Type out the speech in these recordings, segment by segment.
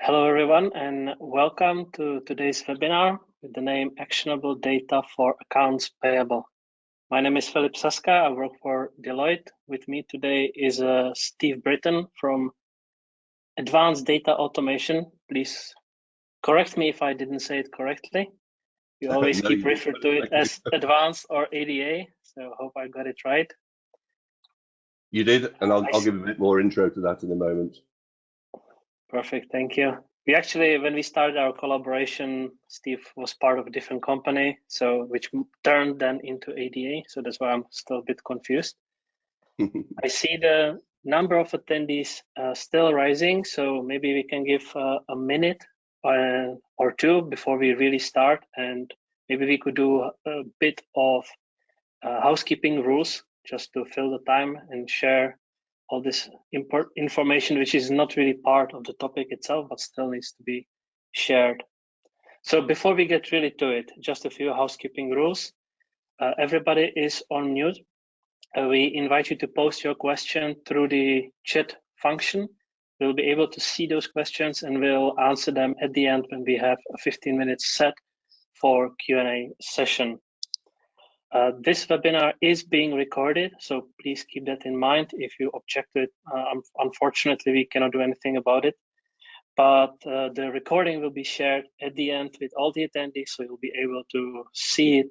Hello, everyone, and welcome to today's webinar with the name Actionable Data for Accounts Payable. My name is Filip Saska. I work for Deloitte. With me today is Steve Britton from Advanced Data Automation. Please correct me if I didn't say it correctly. You always keep referring to it as Advanced or ADA, so I hope I got it right. You did, and I'll give a bit more intro to that in a moment. Perfect, thank you. We actually, when we started our collaboration, Steve was part of a different company, which turned then into ADA. So that's why I'm still a bit confused. I see the number of attendees still rising, so maybe we can give a minute or two before we really start, and maybe we could do a bit of housekeeping rules just to fill the time and share all this information, which is not really part of the topic itself, but still needs to be shared. So before we get really to it, just a few housekeeping rules. Everybody is on mute. We invite you to post your question through the chat function. We'll be able to see those questions and we'll answer them at the end when we have a 15-minute set for Q&A session. This webinar is being recorded, so please keep that in mind. If you object to it, unfortunately, we cannot do anything about it. But the recording will be shared at the end with all the attendees, so you'll be able to see it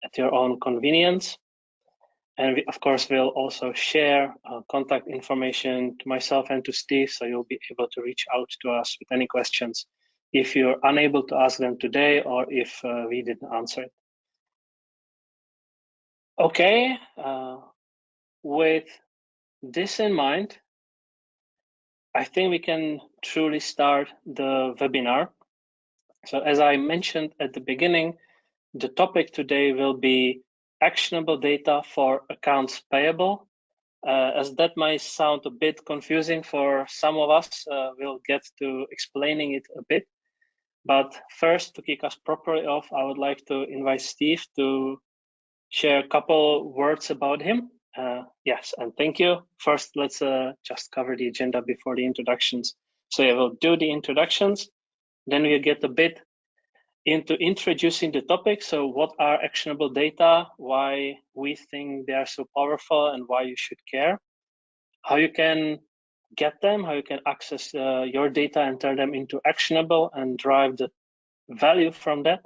at your own convenience. And we, of course, will also share contact information to myself and to Steve, so you'll be able to reach out to us with any questions if you're unable to ask them today or if we didn't answer it. Okay, with this in mind, I think we can truly start the webinar. So as I mentioned at the beginning, the topic today will be actionable data for accounts payable. As that might sound a bit confusing for some of us, we'll get to explaining it a bit. But first, to kick us properly off, I would like to invite Steve to share a couple words about him. Yes, and thank you. First, let's just cover the agenda before the introductions. So yeah, we'll do the introductions, then we'll get a bit into introducing the topic. So what are actionable data, why we think they are so powerful and why you should care, how you can get them, how you can access your data and turn them into actionable and drive the value from that.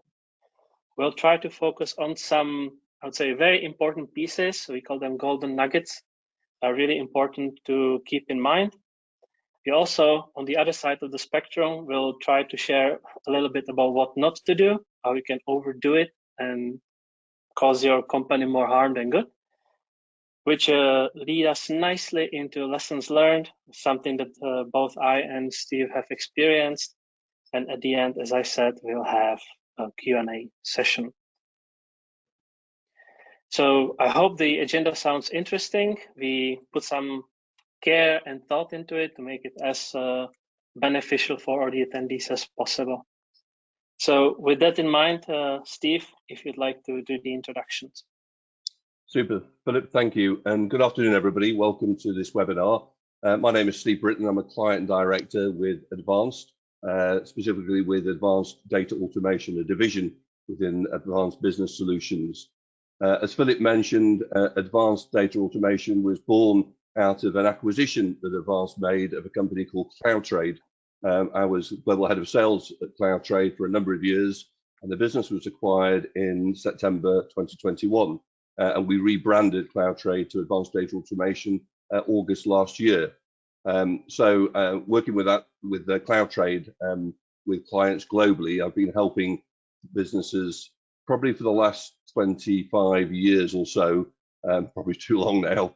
We'll try to focus on some, I would say, very important pieces. We call them golden nuggets, are really important to keep in mind. We also, on the other side of the spectrum, will try to share a little bit about what not to do, how you can overdo it and cause your company more harm than good, which lead us nicely into lessons learned, something that both I and Steve have experienced. And at the end, as I said, we'll have a Q&A session. So I hope the agenda sounds interesting. We put some care and thought into it to make it as beneficial for all the attendees as possible. So with that in mind, Steve, if you'd like to do the introductions. Super, Philip, thank you. And good afternoon, everybody. Welcome to this webinar. My name is Steve Britton. I'm a client director with Advanced, specifically with Advanced Data Automation, a division within Advanced Business Solutions. As Philip mentioned, Advanced Data Automation was born out of an acquisition that Advanced made of a company called CloudTrade. I was global head of sales at CloudTrade for a number of years, and the business was acquired in September 2021. And we rebranded CloudTrade to Advanced Data Automation August last year. Working with CloudTrade with clients globally, I've been helping businesses probably for the last 25 years or so, probably too long now,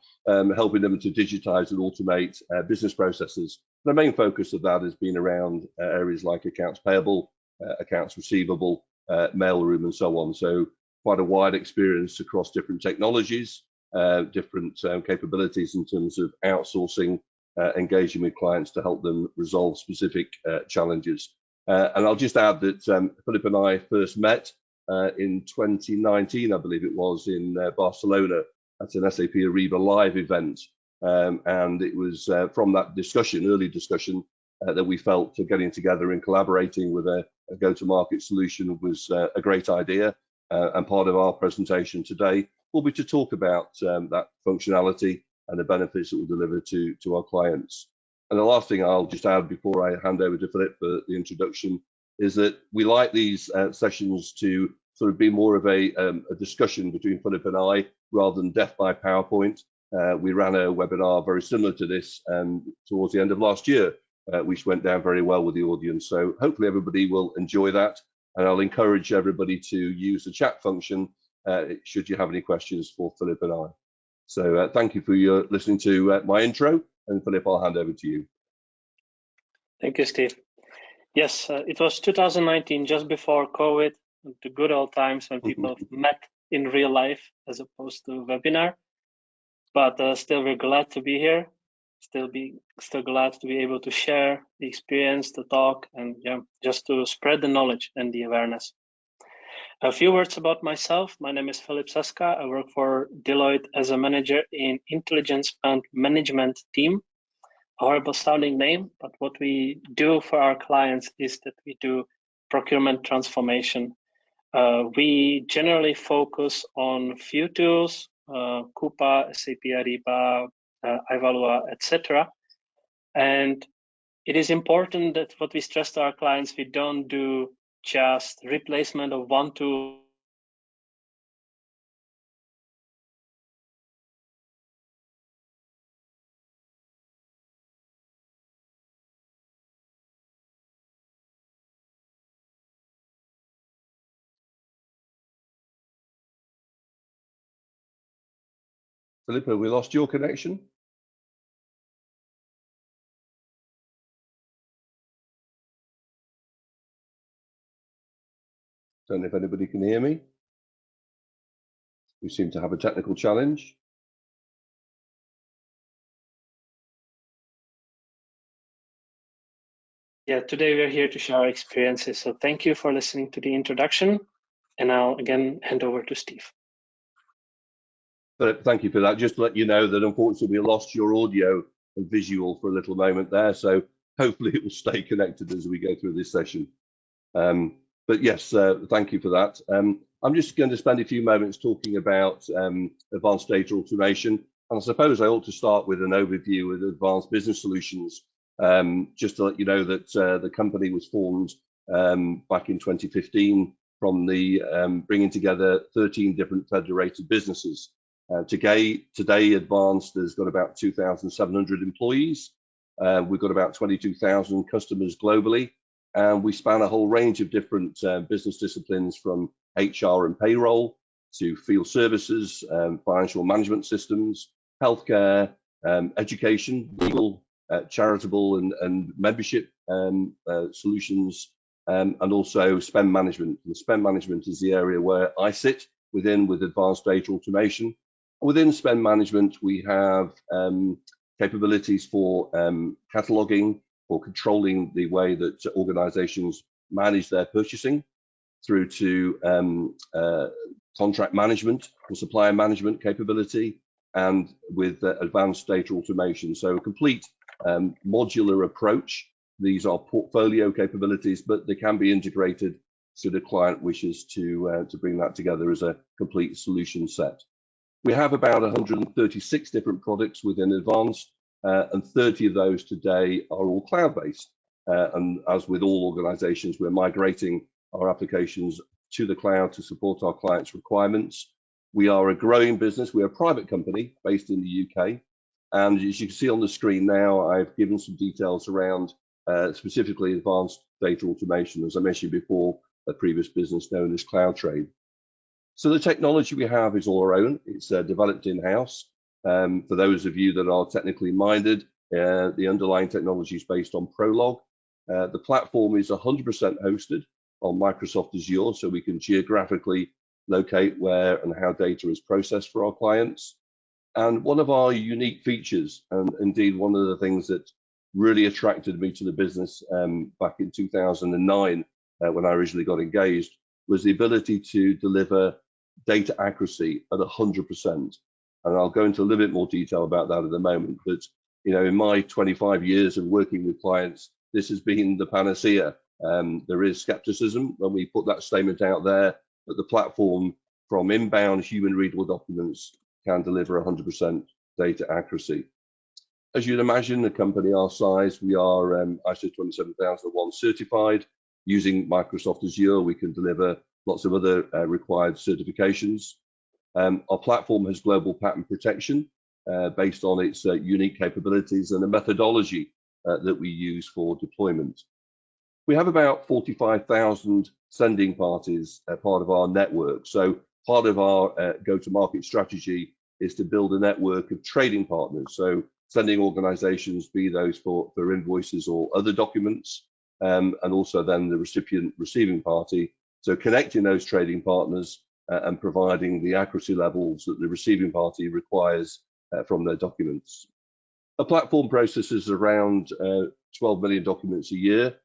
helping them to digitize and automate business processes. The main focus of that has been around areas like accounts payable, accounts receivable, mailroom, and so on. So quite a wide experience across different technologies, different capabilities in terms of outsourcing, engaging with clients to help them resolve specific challenges. And I'll just add that Philip and I first met in 2019, I believe it was, in Barcelona at an SAP Ariba Live event. And it was from that discussion, early discussion, that we felt getting together and collaborating with a go-to-market solution was a great idea. And part of our presentation today will be to talk about that functionality and the benefits it will deliver to our clients. And the last thing I'll just add before I hand over to Filip for the introduction is that we like these sessions to sort of be more of a discussion between Filip and I rather than death by PowerPoint. We ran a webinar very similar to this towards the end of last year, which went down very well with the audience. So hopefully everybody will enjoy that. And I'll encourage everybody to use the chat function should you have any questions for Filip and I. So thank you for your listening to my intro, and Filip, I'll hand over to you. Thank you, Steve. Yes, it was 2019, just before COVID, the good old times when people met in real life as opposed to webinar. But still, we're glad to be here. Still glad to be able to share the experience, the talk, and just to spread the knowledge and the awareness. A few words about myself. My name is Filip Saska. I work for Deloitte as a manager in intelligence and management team. A horrible sounding name, but what we do for our clients is that we do procurement transformation. We generally focus on few tools, Coupa, SAP Ariba, Evalua, etc. And it is important that what we stress to our clients, we don't do just replacement of one tool. Filip, have we lost your connection? Don't know if anybody can hear me. We seem to have a technical challenge. Yeah, today we're here to share our experiences. So thank you for listening to the introduction. And I'll again hand over to Steve. But thank you for that. Just to let you know that unfortunately we lost your audio and visual for a little moment there. So hopefully it will stay connected as we go through this session. But yes, thank you for that. I'm just going to spend a few moments talking about advanced data automation. And I suppose I ought to start with an overview of advanced business solutions, just to let you know that the company was formed back in 2015 from the bringing together 13 different federated businesses. Today, Advanced has got about 2,700 employees. We've got about 22,000 customers globally. And we span a whole range of different business disciplines, from HR and payroll to field services, financial management systems, healthcare, education, legal, charitable and membership solutions, and also spend management. And spend management is the area where I sit with advanced data automation. Within spend management, we have capabilities for cataloging, for controlling the way that organizations manage their purchasing, through to contract management or supplier management capability, and with advanced data automation. So a complete modular approach. These are portfolio capabilities, but they can be integrated so the client wishes to bring that together as a complete solution set. We have about 136 different products within Advanced, and 30 of those today are all cloud-based. And as with all organizations, we're migrating our applications to the cloud to support our clients' requirements. We are a growing business. We're a private company based in the UK. And as you can see on the screen now, I've given some details around specifically advanced data automation, as I mentioned before, a previous business known as CloudTrade. So the technology we have is all our own. It's developed in-house. For those of you that are technically minded, the underlying technology is based on Prolog. The platform is 100% hosted on Microsoft Azure, so we can geographically locate where and how data is processed for our clients. And one of our unique features, and indeed one of the things that really attracted me to the business back in 2009, when I originally got engaged, was the ability to deliver data accuracy at 100%. And I'll go into a little bit more detail about that in a moment. But in my 25 years of working with clients, this has been the panacea. There is skepticism when we put that statement out there, that the platform from inbound human readable documents can deliver 100% data accuracy. As you'd imagine, a company our size, we are ISO 27001 certified. Using Microsoft Azure, we can deliver lots of other required certifications. Our platform has global patent protection based on its unique capabilities and a methodology that we use for deployment. We have about 45,000 sending parties part of our network. So part of our go-to-market strategy is to build a network of trading partners. So sending organizations, be those for invoices or other documents, and also then the recipient receiving party. So connecting those trading partners and providing the accuracy levels that the receiving party requires from their documents. A platform processes around 12 million documents a year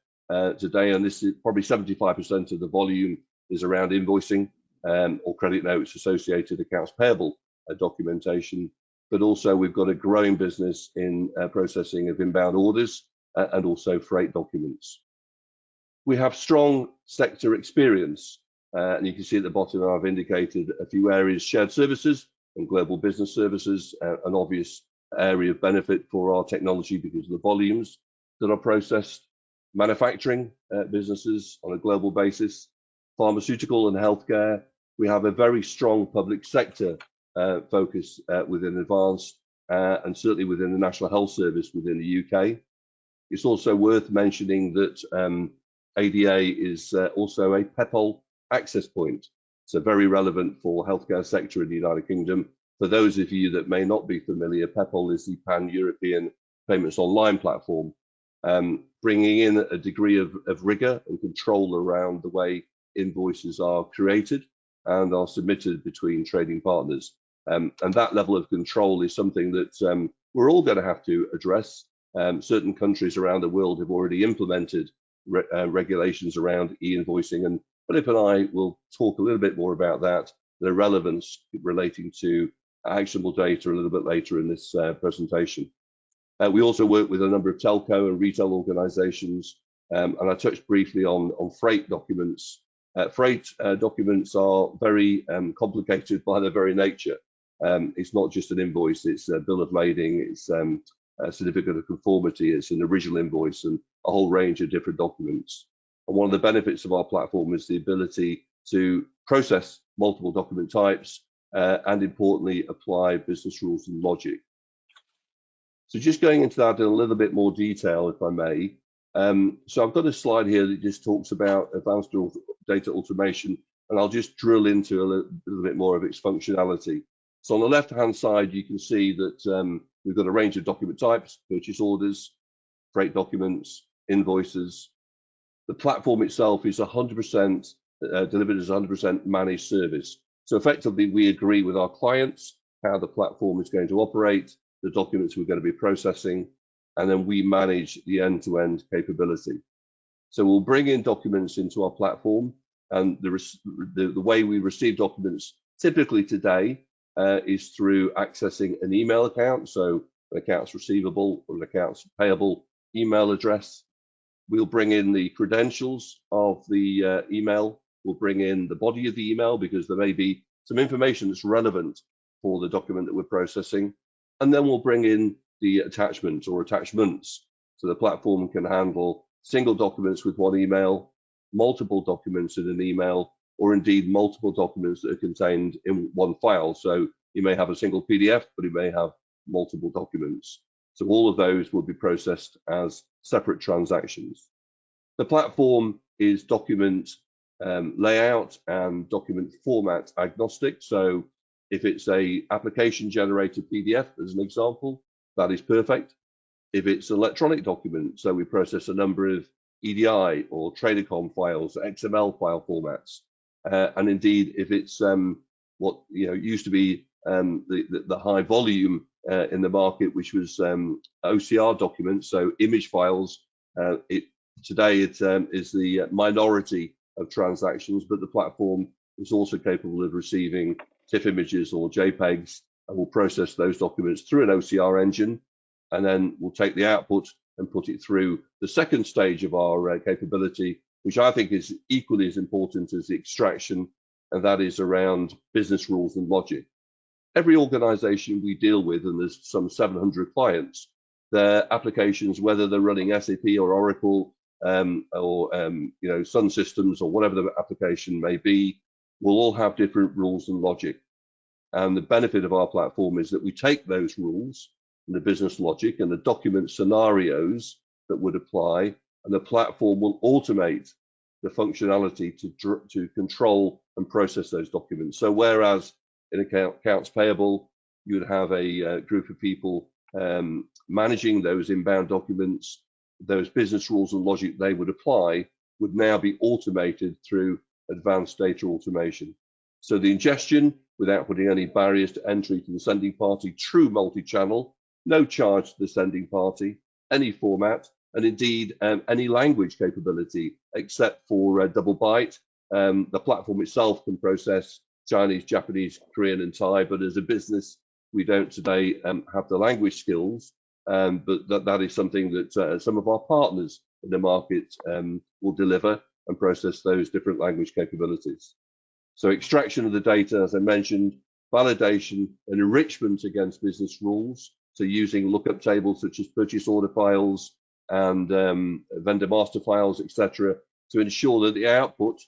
today, and this is probably 75% of the volume is around invoicing or credit notes, associated accounts payable documentation. But also we've got a growing business in processing of inbound orders and also freight documents. We have strong sector experience, and you can see at the bottom I've indicated a few areas: shared services and global business services, an obvious area of benefit for our technology because of the volumes that are processed. Manufacturing businesses on a global basis, pharmaceutical and healthcare. We have a very strong public sector focus within Advanced and certainly within the National Health Service within the UK. It's also worth mentioning that ADA is also a PEPOL access point, so very relevant for healthcare sector in the United Kingdom. For those of you that may not be familiar, PEPOL is the Pan-European Payments Online platform, bringing in a degree of rigor and control around the way invoices are created and are submitted between trading partners. And that level of control is something that we're all going to have to address. Certain countries around the world have already implemented regulations around e-invoicing, and Filip and I will talk a little bit more about that, the relevance relating to actionable data a little bit later in this presentation. We also work with a number of telco and retail organizations, and I touched briefly on freight documents. Freight documents are very complicated by their very nature. It's not just an invoice, it's a bill of lading, it's a certificate of conformity, it's an original invoice, and a whole range of different documents. And one of the benefits of our platform is the ability to process multiple document types and importantly apply business rules and logic. So just going into that in a little bit more detail, if I may. So I've got a slide here that just talks about advanced data automation, and I'll just drill into a little bit more of its functionality. So on the left-hand side, you can see that we've got a range of document types: purchase orders, freight documents, invoices. The platform itself is 100% delivered as 100% managed service. So effectively, we agree with our clients how the platform is going to operate, the documents we're going to be processing, and then we manage the end-to-end capability. So we'll bring in documents into our platform, and the way we receive documents typically today is through accessing an email account, so an accounts receivable or an accounts payable email address. We'll bring in the credentials of the email. We'll bring in the body of the email because there may be some information that's relevant for the document that we're processing. And then we'll bring in the attachments or attachments. So the platform can handle single documents with one email, multiple documents in an email, or indeed multiple documents that are contained in one file. So you may have a single PDF, but you may have multiple documents. So all of those will be processed as separate transactions. The platform is document layout and document format agnostic. So if it's a application generated PDF, as an example, that is perfect. If it's electronic document, so we process a number of EDI or Tradercom files, XML file formats, and indeed if it's what used to be the high volume in the market, which was OCR documents, so image files. Today it is the minority of transactions, but the platform is also capable of receiving TIFF images or JPEGs, and we'll process those documents through an OCR engine, and then we'll take the output and put it through the second stage of our capability, which I think is equally as important as the extraction, and that is around business rules and logic. Every organization we deal with, and there's some 700 clients, their applications, whether they're running SAP or Oracle or Sun Systems or whatever the application may be, will all have different rules and logic. And the benefit of our platform is that we take those rules and the business logic and the document scenarios that would apply, and the platform will automate the functionality to control and process those documents. So whereas in accounts payable, you would have a group of people managing those inbound documents, those business rules and logic they would apply would now be automated through advanced data automation. So the ingestion, without putting any barriers to entry to the sending party, true multi-channel, no charge to the sending party, any format, and indeed any language capability except for double byte. The platform itself can process Chinese, Japanese, Korean, and Thai, but as a business, we don't today have the language skills, but that is something that some of our partners in the market will deliver and process those different language capabilities. So extraction of the data, as I mentioned, validation and enrichment against business rules. So using lookup tables such as purchase order files and vendor master files, etc., to ensure that the output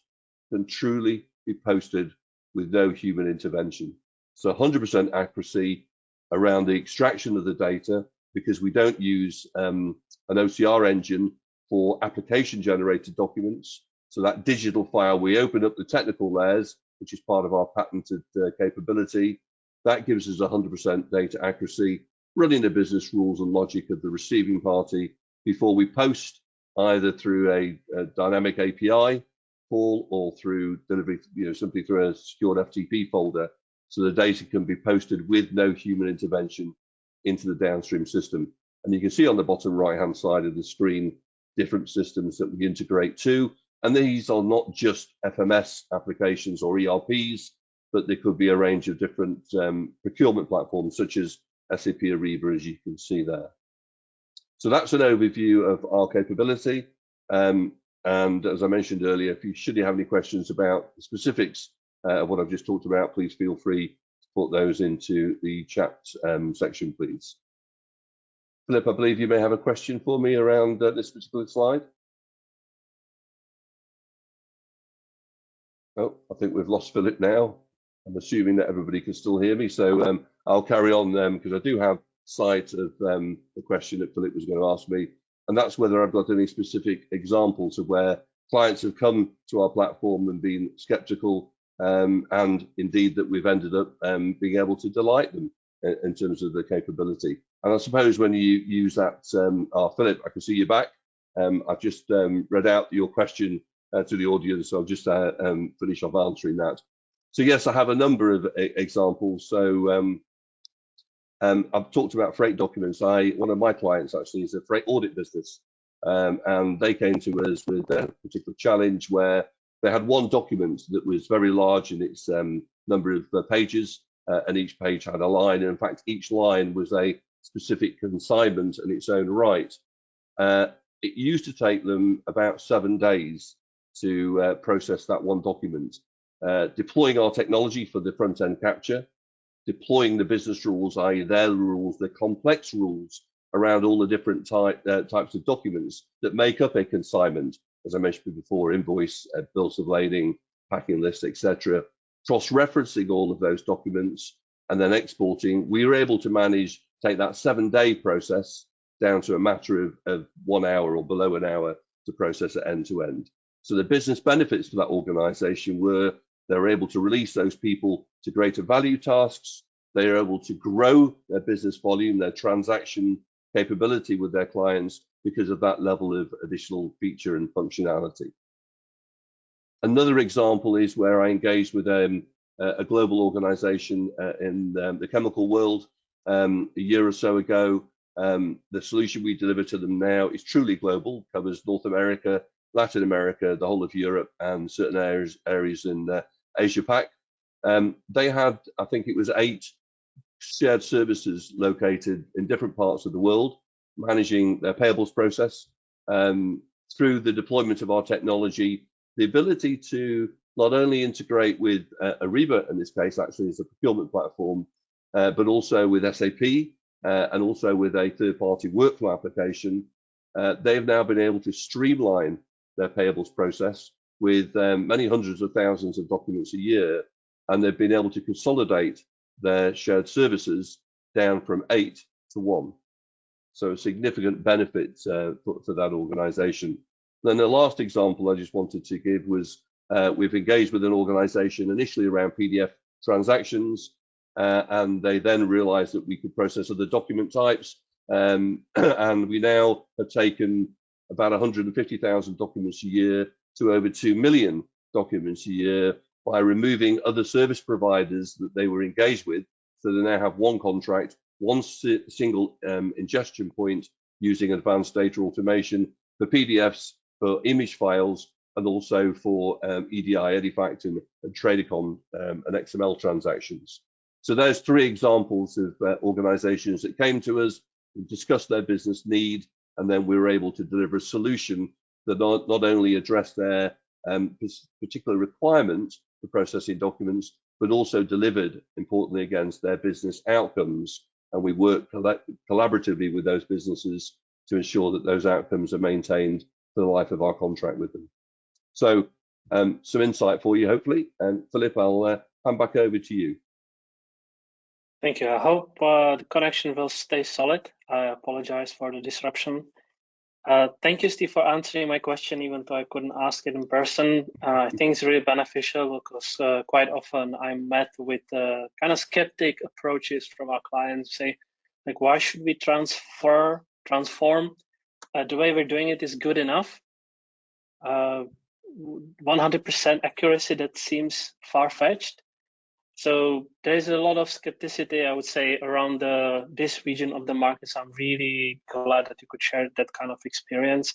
can truly be posted with no human intervention. So 100% accuracy around the extraction of the data, because we don't use an OCR engine for application generated documents. So that digital file, we open up the technical layers, which is part of our patented capability. That gives us 100% data accuracy, running the business rules and logic of the receiving party before we post, either through a dynamic API call or through delivery, simply through a secured FTP folder. So the data can be posted with no human intervention into the downstream system. And you can see on the bottom right-hand side of the screen, different systems that we integrate to. And these are not just FMS applications or ERPs, but there could be a range of different procurement platforms, such as SAP Ariba, as you can see there. So that's an overview of our capability. And as I mentioned earlier, should you have any questions about the specifics of what I've just talked about, please feel free to put those into the chat section, please. Filip, I believe you may have a question for me around this particular slide. Oh, I think we've lost Filip now. I'm assuming that everybody can still hear me, so I'll carry on because I do have sight of the question that Filip was going to ask me, and that's whether I've got any specific examples of where clients have come to our platform and been skeptical, and indeed that we've ended up being able to delight them in terms of the capability. And I suppose when you use that, Filip, I can see you back. I've just read out your question to the audience, so I'll just finish off answering that. So yes, I have a number of examples. So I've talked about freight documents. One of my clients actually is a freight audit business, and they came to us with a particular challenge where they had one document that was very large in its number of pages, and each page had a line. And in fact, each line was a specific consignment in its own right. It used to take them about 7 days to process that one document, deploying our technology for the front-end capture, deploying the business rules, i.e. their rules, the complex rules around all the different types of documents that make up a consignment, as I mentioned before, invoice, bills of lading, packing list, etc. Cross-referencing all of those documents and then exporting. We were able to take that 7-day process down to a matter of 1 hour or below an hour to process it end to end. So the business benefits for that organization were they were able to release those people to greater value tasks. They are able to grow their business volume, their transaction capability with their clients because of that level of additional feature and functionality. Another example is where I engaged with a global organization in the chemical world a year or so ago. The solution we deliver to them now is truly global, covers North America, Latin America, the whole of Europe, and certain areas in Asia Pac. They had, I think it was 8 shared services located in different parts of the world. managing their payables process. Through the deployment of our technology, the ability to not only integrate with Ariba, in this case, actually as a procurement platform, but also with SAP and also with a third-party workflow application, they've now been able to streamline their payables process with many hundreds of thousands of documents a year, and they've been able to consolidate their shared services down from 8 to 1. So a significant benefit for that organization. Then the last example I just wanted to give was we've engaged with an organization initially around PDF transactions, and they then realized that we could process other document types. And we now have taken about 150,000 documents a year to over 2 million documents a year by removing other service providers that they were engaged with. So they now have one contract, one single ingestion point using advanced data automation for PDFs, for image files, and also for EDI, Edifact, and Tradicom and XML transactions. So there's 3 examples of organizations that came to us, discussed their business need, and then we were able to deliver a solution that not only addressed their particular requirement for processing documents, but also delivered, importantly, against their business outcomes. And we work collaboratively with those businesses to ensure that those outcomes are maintained for the life of our contract with them. So some insight for you, hopefully. And Filip, I'll hand back over to you. Thank you. I hope the connection will stay solid. I apologize for the disruption. Thank you, Steve, for answering my question, even though I couldn't ask it in person. I think it's really beneficial because quite often I'm met with kind of skeptic approaches from our clients, say, like, why should we transform? The way we're doing it is good enough. 100% accuracy, that seems far-fetched. So there's a lot of skepticity, I would say, around this region of the market. So I'm really glad that you could share that kind of experience,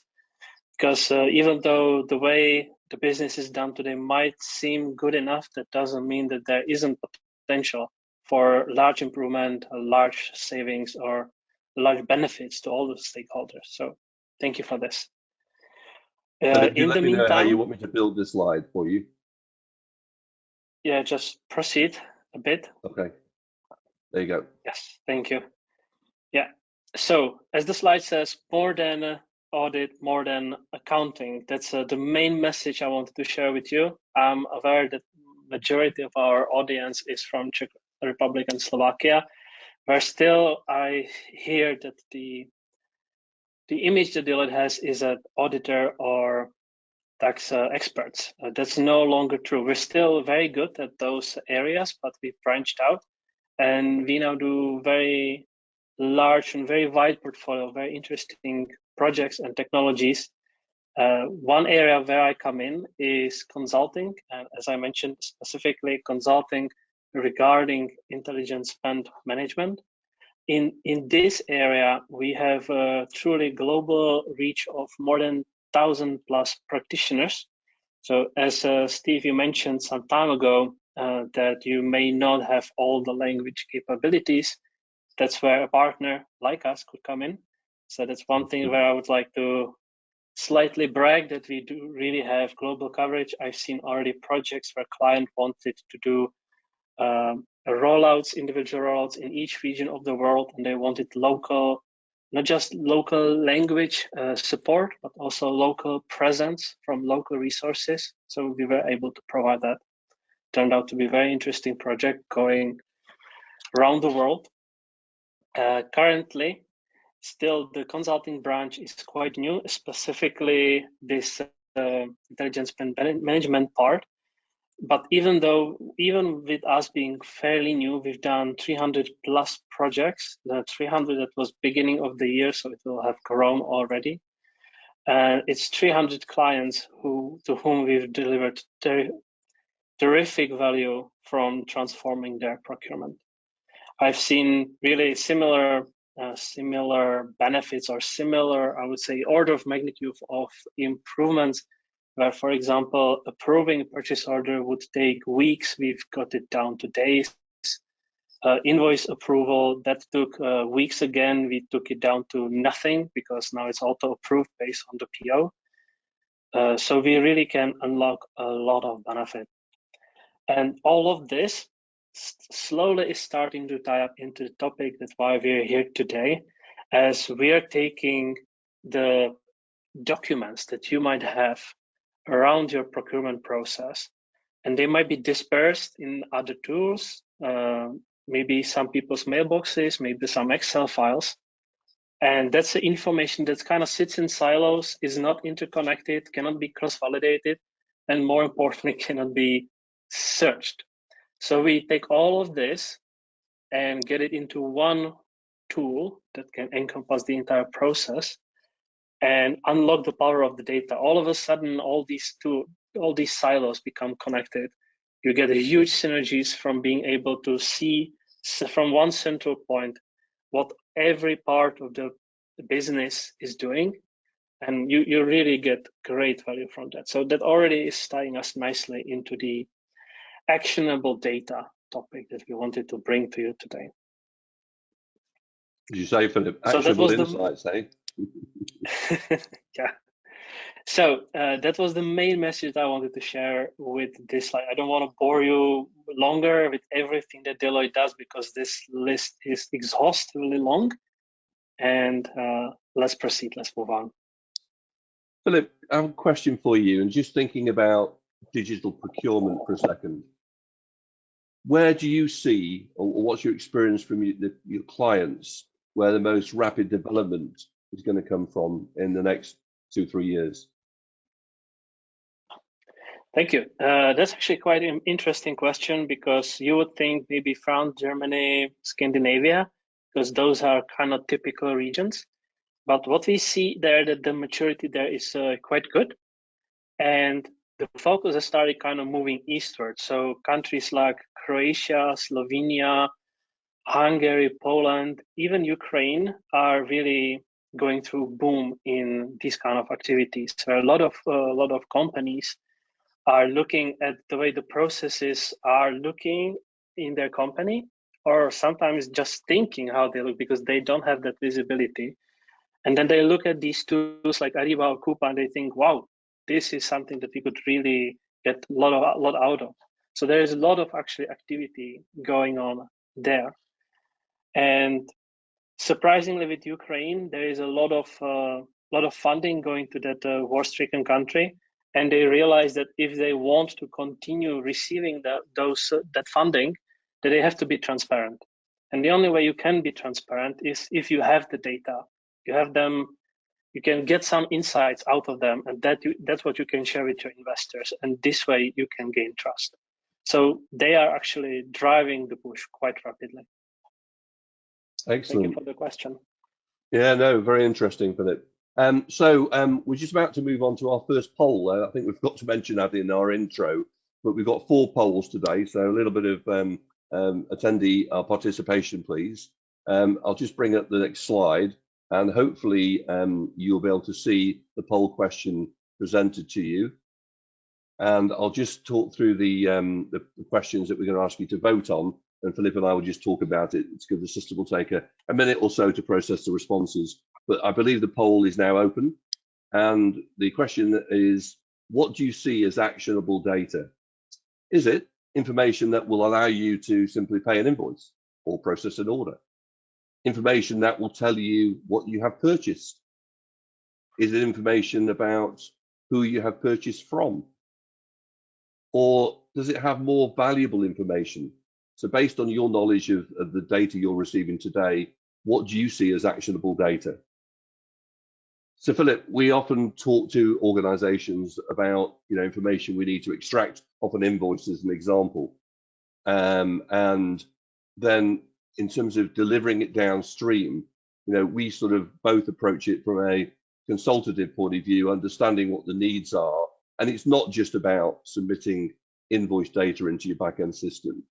because even though the way the business is done today might seem good enough, that doesn't mean that there isn't potential for large improvement, large savings, or large benefits to all the stakeholders. So thank you for this. In the meantime, how you want me to build this slide for you? Yeah, just proceed a bit. Okay, there you go. Yes, thank you. Yeah, so as the slide says, more than audit, more than accounting. That's the main message I wanted to share with you. I'm aware that majority of our audience is from Czech Republic and Slovakia, where still I hear that the image that Deloitte has is an auditor or tax experts. That's no longer true. We're still very good at those areas, but we branched out, and we now do very large and very wide portfolio, very interesting projects and technologies. One area where I come in is consulting, and as I mentioned, specifically consulting regarding intelligent spend management. In this area, we have a truly global reach of more than 1,000+ practitioners. So as Steve, you mentioned some time ago that you may not have all the language capabilities. That's where a partner like us could come in. So that's one thing where I would like to slightly brag that we do really have global coverage. I've seen already projects where client wanted to do rollouts, individual rollouts in each region of the world, and they wanted local, not just local language support, but also local presence from local resources. So we were able to provide that. Turned out to be a very interesting project going around the world. Currently, still the consulting branch is quite new, specifically this intelligence management part. But even with us being fairly new, we've done 300+ projects. The 300 that was beginning of the year, so it will have grown already. It's 300 clients to whom we've delivered terrific value from transforming their procurement. I've seen really similar benefits, or similar, I would say, order of magnitude of improvements, where, for example, approving a purchase order would take weeks. We've got it down to days. Invoice approval, that took weeks again. We took it down to nothing because now it's auto approved based on the PO. So we really can unlock a lot of benefit. And all of this slowly is starting to tie up into the topic. That's why we're here today, as we are taking the documents that you might have around your procurement process, and they might be dispersed in other tools, maybe some people's mailboxes, maybe some Excel files. And that's the information that kind of sits in silos, is not interconnected, cannot be cross-validated, and more importantly, cannot be searched. So we take all of this and get it into one tool that can encompass the entire process and unlock the power of the data. All of a sudden, all these silos become connected. You get a huge synergies from being able to see from one central point what every part of the business is doing, and you really get great value from that. So that already is tying us nicely into the actionable data topic that we wanted to bring to you today. Did you say, Filip, actionable insights, eh? Yeah. So that was the main message I wanted to share with this slide. I don't want to bore you longer with everything that Deloitte does because this list is exhaustively long. And let's proceed. Let's move on. Filip, I have a question for you, and just thinking about digital procurement for a second. Where do you see, or what's your experience from your clients, where the most rapid development is going to come from in the next 2-3 years? Thank you. That's actually quite an interesting question, because you would think maybe France, Germany, Scandinavia, because those are kind of typical regions. But what we see there, that the maturity there is quite good. And the focus has started kind of moving eastward. So countries like Croatia, Slovenia, Hungary, Poland, even Ukraine are really going through boom in these kind of activities. So a lot of companies are looking at the way the processes are looking in their company, or sometimes just thinking how they look because they don't have that visibility. And then they look at these tools like Ariba or Coupa and they think, wow, this is something that we could really get a lot out of. So there is a lot of actually activity going on there. And surprisingly, with Ukraine, there is a lot of funding going to that war-stricken country, and they realize that if they want to continue receiving that funding, that they have to be transparent. And the only way you can be transparent is if you have the data, you have them, you can get some insights out of them, and that's what you can share with your investors. And this way, you can gain trust. So they are actually driving the push quite rapidly. Excellent. Thank you for the question. Yeah, no, very interesting, Filip. So we're just about to move on to our first poll. I think we've got to mention that in our intro, but we've got 4 polls today, so a little bit of attendee participation, please. I'll just bring up the next slide, and hopefully you'll be able to see the poll question presented to you. And I'll just talk through the questions that we're going to ask you to vote on, and Filip and I will just talk about it. It's good. The system will take a minute or so to process the responses, but I believe the poll is now open. And the question is, what do you see as actionable data? Is it information that will allow you to simply pay an invoice or process an order? Information that will tell you what you have purchased? Is it information about who you have purchased from? Or does it have more valuable information? So based on your knowledge of the data you're receiving today, what do you see as actionable data? So Filip, we often talk to organizations about information we need to extract off an invoice as an example. And then in terms of delivering it downstream, we sort of both approach it from a consultative point of view, understanding what the needs are. And it's not just about submitting invoice data into your back-end system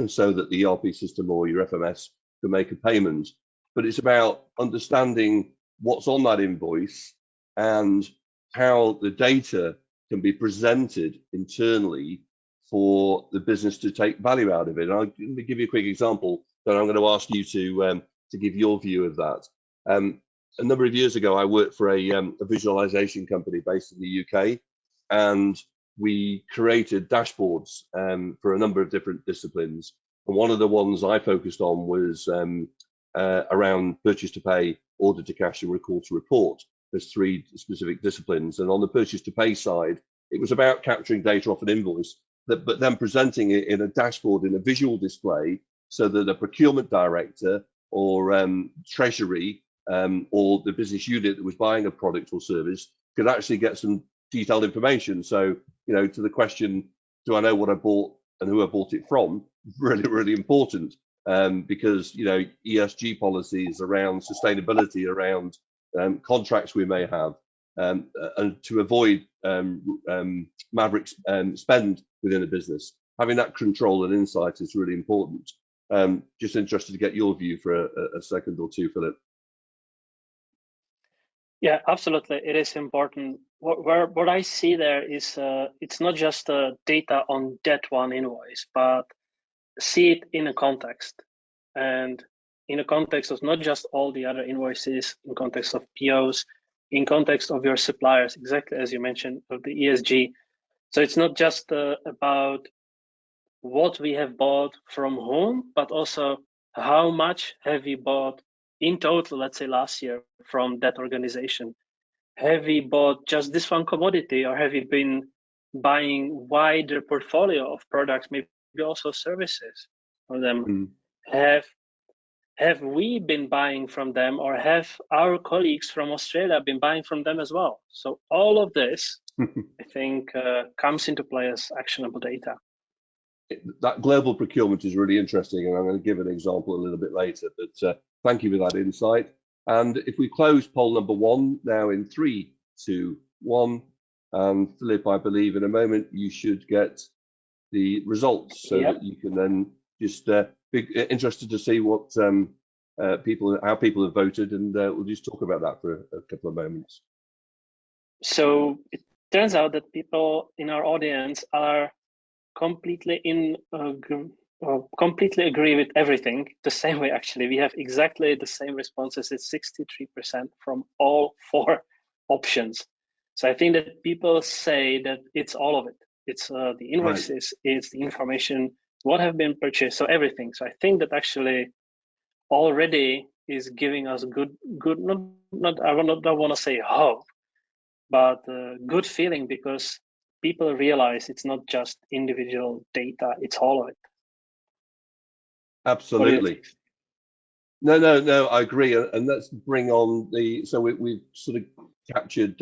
so that the ERP system or your FMS can make a payment, but it's about understanding what's on that invoice and how the data can be presented internally for the business to take value out of it. And I'll give you a quick example. So I'm going to ask you to give your view of that. A number of years ago, I worked for a visualization company based in the UK, and we created dashboards for a number of different disciplines. And one of the ones I focused on was around purchase to pay, order to cash, and record to report. There's 3 specific disciplines. And on the purchase to pay side, it was about capturing data off an invoice, but then presenting it in a dashboard in a visual display so that a procurement director or treasury or the business unit that was buying a product or service could actually get some detailed information. So, to the question, do I know what I bought and who I bought it from? Really, really important, because, ESG policies around sustainability, around contracts we may have, and to avoid maverick spend within a business. Having that control and insight is really important. Just interested to get your view for a second or two, Filip. Yeah, absolutely. It is important. What I see there is it's not just data on that one invoice, but see it in a context, and in a context of not just all the other invoices, in context of POs, in context of your suppliers, exactly as you mentioned, of the ESG. So it's not just about what we have bought from whom, but also how much have we bought in total, let's say last year, from that organization. Have we bought just this one commodity, or have we been buying wider portfolio of products, maybe also services from them? Have we been buying from them, or have our colleagues from Australia been buying from them as well? So all of this, I think, comes into play as actionable data. That global procurement is really interesting, and I'm going to give an example a little bit later, but thank you for that insight. And if we close poll number 1 now in 3, 2, 1, and Filip, I believe in a moment you should get the results, so that you can then just be interested to see what how people have voted, and we'll just talk about that for a couple of moments. So it turns out that people in our audience are completely completely agree with everything the same way. Actually, we have exactly the same responses. It's 63% from all 4 options. So I think that people say that it's all of it. It's the invoices, right. It's the information, what have been purchased, so everything. So I think that actually already is giving us good not I don't want to say hope, but good feeling, because people realize it's not just individual data, it's all of it. Absolutely. No, I agree. And let's bring on so we've sort of captured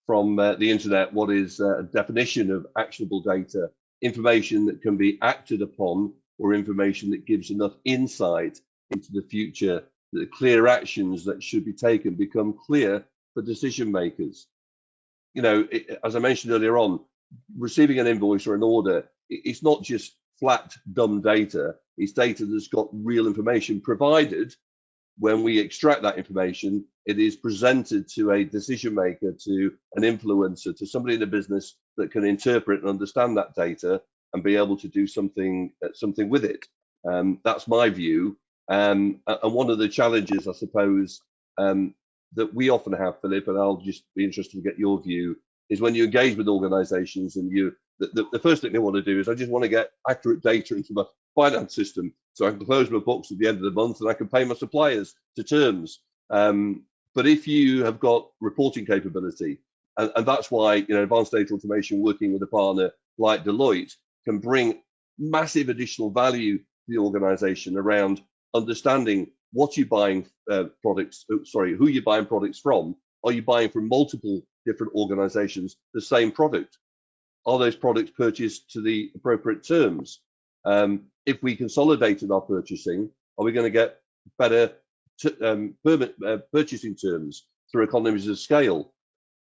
from the internet what is a definition of actionable data: information that can be acted upon, or information that gives enough insight into the future that the clear actions that should be taken become clear for decision makers. As I mentioned earlier on, receiving an invoice or an order, it's not just flat, dumb data. It's data that's got real information, provided when we extract that information, it is presented to a decision maker, to an influencer, to somebody in the business that can interpret and understand that data and be able to do something with it. That's my view. And one of the challenges, I suppose, that we often have, Filip, and I'll just be interested to get your view, is when you engage with organizations and the first thing they want to do is, I just want to get accurate data into my finance system so I can close my books at the end of the month and I can pay my suppliers to terms. But if you have got reporting capability, and that's why advanced data automation, working with a partner like Deloitte, can bring massive additional value to the organization around understanding what you're buying who you're buying products from. Are you buying from multiple different organizations the same product? Are those products purchased to the appropriate terms? If we consolidated our purchasing, are we going to get better purchasing terms through economies of scale?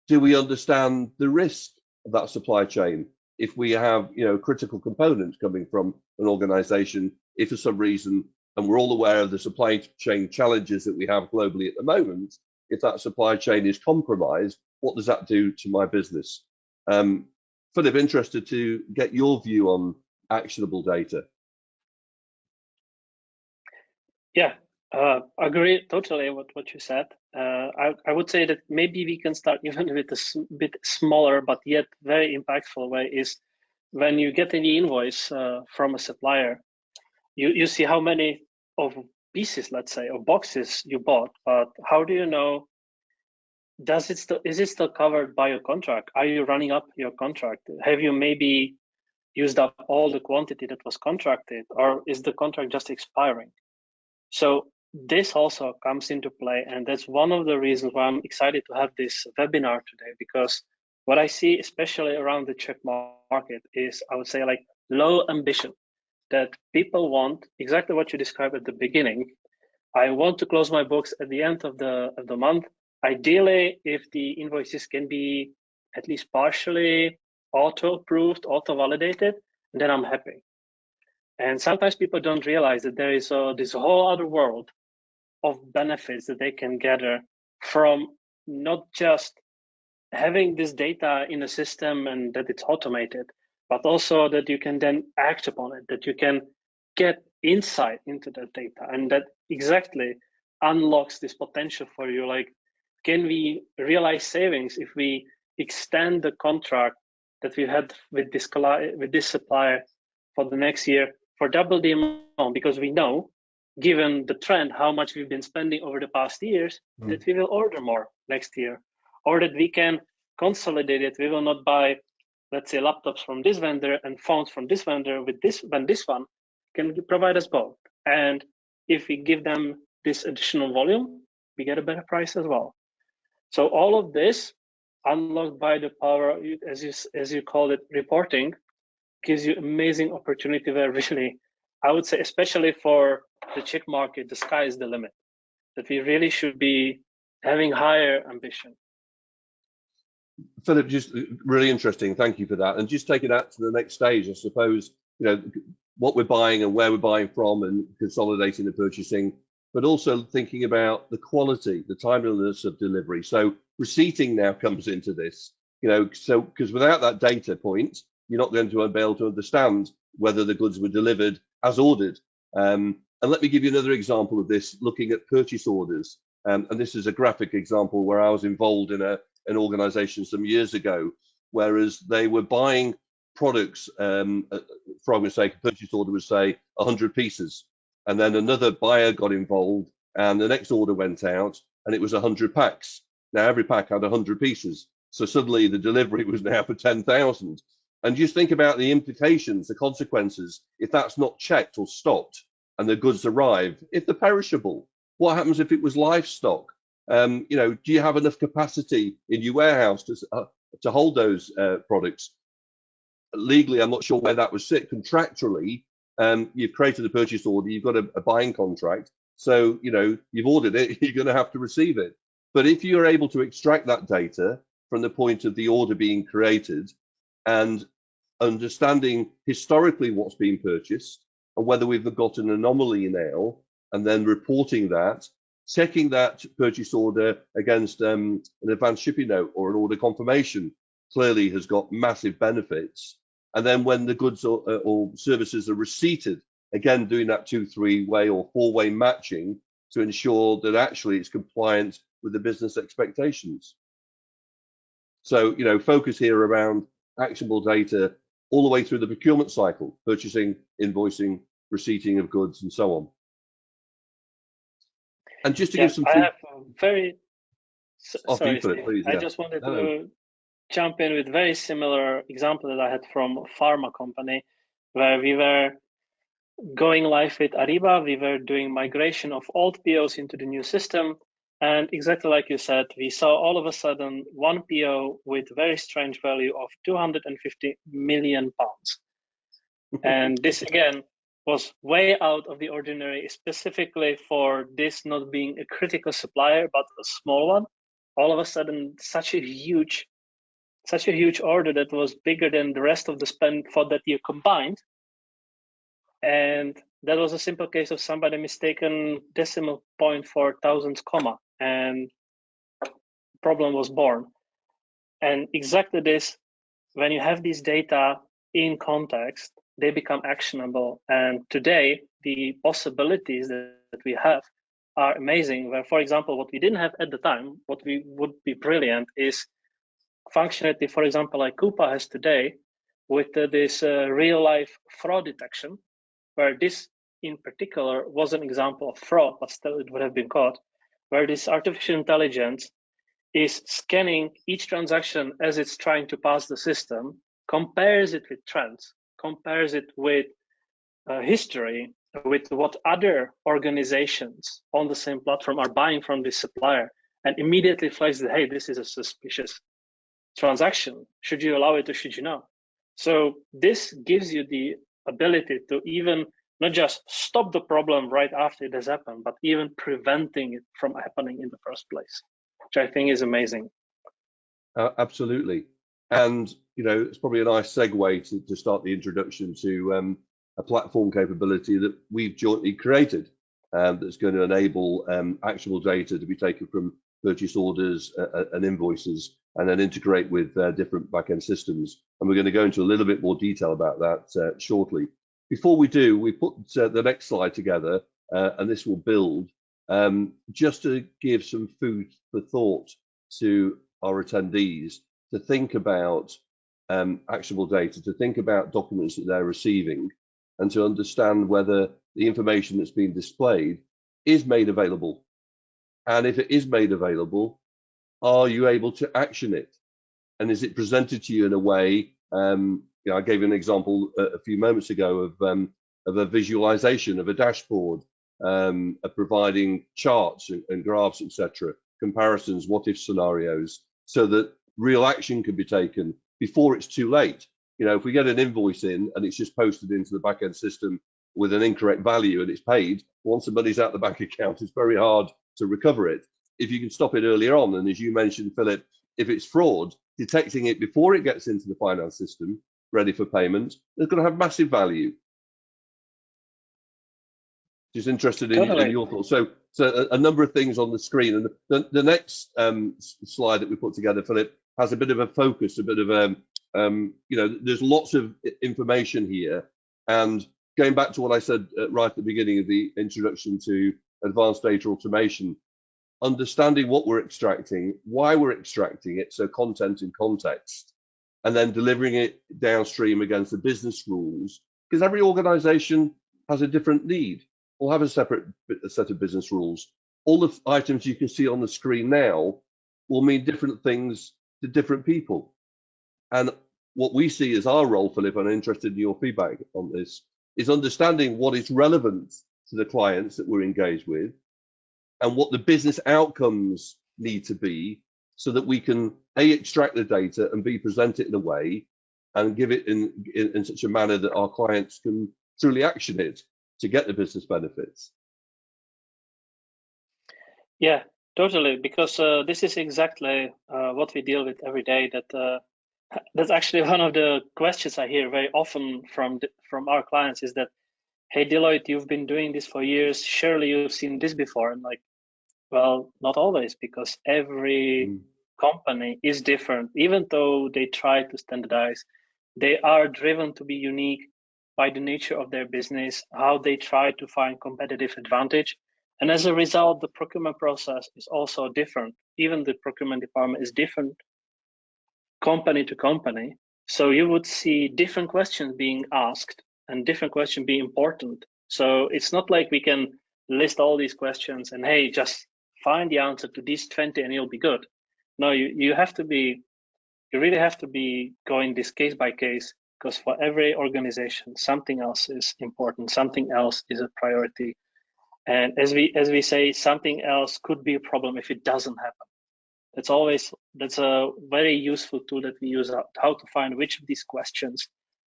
Do we understand the risk of that supply chain? If we have critical components coming from an organization, if for some reason, and we're all aware of the supply chain challenges that we have globally at the moment, if that supply chain is compromised, what does that do to my business? Filip, interested to get your view on actionable data. Yeah, agree totally with what you said. I would say that maybe we can start even with a bit smaller, but yet very impactful way is when you get any invoice from a supplier, you see how many of pieces, let's say, or boxes you bought, but how do you know, is it still covered by your contract? Are you running up your contract? Have you maybe used up all the quantity that was contracted, or is the contract just expiring? So this also comes into play, and that's one of the reasons why I'm excited to have this webinar today, because what I see, especially around the Czech market, is, I would say, like low ambition, that people want exactly what you described at the beginning. I want to close my books at the end of the month. Ideally, if the invoices can be at least partially auto-approved, auto-validated, then I'm happy. And sometimes people don't realize that there is this whole other world of benefits that they can gather from not just having this data in a system and that it's automated, but also that you can then act upon it, that you can get insight into that data, and that exactly unlocks this potential for you. Like, can we realize savings if we extend the contract that we had with this supplier for the next year for double the amount, because we know, given the trend, how much we've been spending over the past years, that we will order more next year, or that we can consolidate it. We will not buy, let's say, laptops from this vendor and phones from this vendor with this, when this one can provide us both. And if we give them this additional volume, we get a better price as well. So all of this, unlocked by the power, as you call it, reporting, gives you amazing opportunity where really, I would say, especially for the Czech market, the sky is the limit, that we really should be having higher ambition. Filip, just really interesting. Thank you for that. And just taking that to the next stage, I suppose, what we're buying and where we're buying from and consolidating the purchasing, but also thinking about the quality, the timeliness of delivery. So receipting now comes into this, so because without that data point, you're not going to be able to understand whether the goods were delivered as ordered. And let me give you another example of this, looking at purchase orders. And this is a graphic example where I was involved in an organization some years ago, whereas they were buying products, for argument's sake, a purchase order would say 100 pieces. And then another buyer got involved and the next order went out and it was 100 packs. Now every pack had 100 pieces. So suddenly the delivery was now for 10,000. And just think about the implications, the consequences, if that's not checked or stopped and the goods arrive. If they're perishable, what happens if it was livestock? Do you have enough capacity in your warehouse to hold those products? Legally, I'm not sure where that would sit. Contractually, you've created a purchase order, you've got a buying contract, so you've ordered it, you're going to have to receive it. But if you're able to extract that data from the point of the order being created and understanding historically what's being purchased and whether we've got an anomaly now, and then reporting that, checking that purchase order against an advanced shipping note or an order confirmation, clearly has got massive benefits. And then when the goods or services are receipted, again, doing that 2-3 way or 4-way matching to ensure that actually it's compliant with the business expectations. So, focus here around actionable data all the way through the procurement cycle, purchasing, invoicing, receipting of goods, and so on. And just to give some, I have very sorry, Filip, please. I just wanted to jump in with very similar example that I had from a pharma company, where we were going live with Ariba. We were doing migration of old POs into the new system. And exactly like you said, we saw all of a sudden one PO with very strange value of 250 million pounds. And this again was way out of the ordinary, specifically for this not being a critical supplier, but a small one. All of a sudden, such a huge order that was bigger than the rest of the spend for that year combined. And that was a simple case of somebody mistaken decimal point for thousands comma, and problem was born. And exactly this, when you have these data in context, they become actionable. And today, the possibilities that we have are amazing. Where, for example, what we didn't have at the time, what we would be brilliant is functionality, for example, like Coupa has today with this real-life fraud detection, where this in particular was an example of fraud, but still it would have been caught, where this artificial intelligence is scanning each transaction as it's trying to pass the system, compares it with trends, compares it with history, with what other organizations on the same platform are buying from this supplier, and immediately flags that, hey, this is a suspicious transaction. Should you allow it or should you not? So this gives you the ability to even not just stop the problem right after it has happened, but even preventing it from happening in the first place, which I think is amazing. Absolutely. And, it's probably a nice segue to start the introduction to a platform capability that we've jointly created that's going to enable actionable data to be taken from purchase orders and invoices and then integrate with different backend systems. And we're going to go into a little bit more detail about that shortly. Before we do, we put the next slide together, and this will build just to give some food for thought to our attendees to think about actionable data, to think about documents that they're receiving, and to understand whether the information that's being displayed is made available. And if it is made available, are you able to action it? And is it presented to you in a way, I gave an example a few moments ago of a visualization of a dashboard, of providing charts and graphs, etc., comparisons, what if scenarios, so that real action can be taken before it's too late. If we get an invoice in and it's just posted into the back-end system with an incorrect value and it's paid, once the money's out the bank account, it's very hard to recover it. If you can stop it earlier on, and as you mentioned, Filip, if it's fraud, detecting it before it gets into the finance system, ready for payment, is going to have massive value. Just interested in your thoughts. So a number of things on the screen, and the next slide that we put together, Filip, has a bit of a focus, a bit of there's lots of information here. And going back to what I said right at the beginning of the introduction to advanced data automation, understanding what we're extracting, why we're extracting it, so content and context, and then delivering it downstream against the business rules, because every organization has a different need or have a separate set of business rules. All the items you can see on the screen now will mean different things to different people. And what we see as our role, Filip, and I'm interested in your feedback on this, is understanding what is relevant to the clients that we're engaged with and what the business outcomes need to be, so that we can A, extract the data, and B, present it in a way and give it in such a manner that our clients can truly action it to get the business benefits. Yeah, totally, because this is exactly what we deal with every day. That's actually one of the questions I hear very often from our clients is that, hey, Deloitte, you've been doing this for years. Surely you've seen this before. And like, well, not always, because every company is different. Even though they try to standardize, they are driven to be unique by the nature of their business, how they try to find competitive advantage. And as a result, the procurement process is also different. Even the procurement department is different company to company. So you would see different questions being asked and different questions being important. So it's not like we can list all these questions and, hey, just find the answer to these 20 and you'll be good. No, you really have to be going this case by case, because for every organization, something else is important, something else is a priority. And as we say, something else could be a problem if it doesn't happen. That's a very useful tool that we use, how to find which of these questions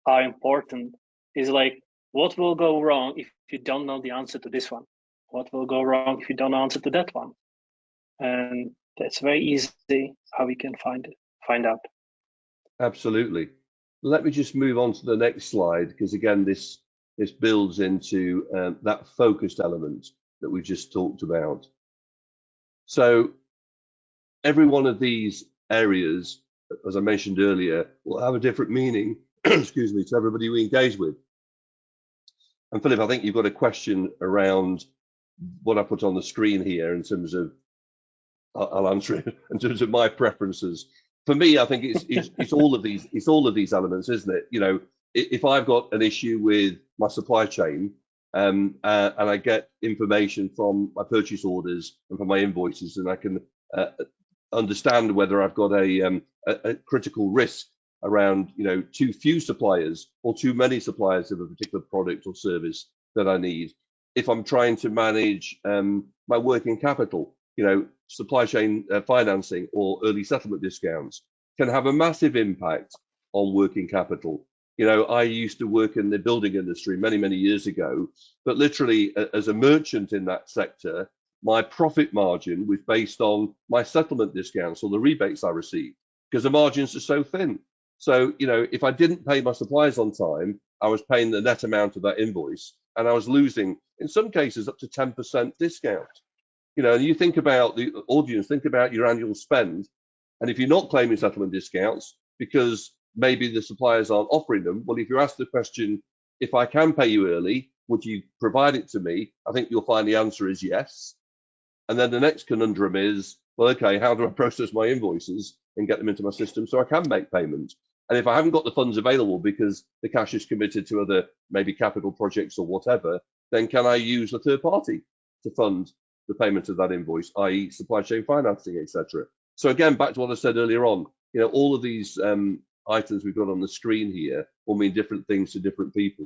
are important. Is like, what will go wrong if you don't know the answer to this one? What will go wrong if you don't know the answer to that one? And that's very easy how we can find out. Absolutely. Let me just move on to the next slide, because again, this builds into that focused element that we just talked about. So every one of these areas, as I mentioned earlier, will have a different meaning, excuse me, to everybody we engage with. And Filip, I think you've got a question around what I put on the screen here in terms of, I'll answer it in terms of my preferences. For me, I think it's all of these elements, isn't it? You know, if I've got an issue with my supply chain, and I get information from my purchase orders and from my invoices, and I can understand whether I've got a critical risk around, you know, too few suppliers or too many suppliers of a particular product or service that I need. If I'm trying to manage my working capital, you know, supply chain financing or early settlement discounts can have a massive impact on working capital. You know, I used to work in the building industry many, many years ago, but literally as a merchant in that sector, my profit margin was based on my settlement discounts or the rebates I received, because the margins are so thin. So, you know, if I didn't pay my suppliers on time, I was paying the net amount of that invoice, and I was losing, in some cases, up to 10% discount. You know, and you think about the audience, think about your annual spend, and if you're not claiming settlement discounts because maybe the suppliers aren't offering them, well, if you ask the question, if I can pay you early, would you provide it to me? I think you'll find the answer is yes. And then the next conundrum is, well, okay, how do I process my invoices and get them into my system so I can make payment? And if I haven't got the funds available because the cash is committed to other maybe capital projects or whatever, then can I use a third party to fund the payment of that invoice, i.e. supply chain financing, etc. So again, back to what I said earlier on, you know, all of these items we've got on the screen here will mean different things to different people.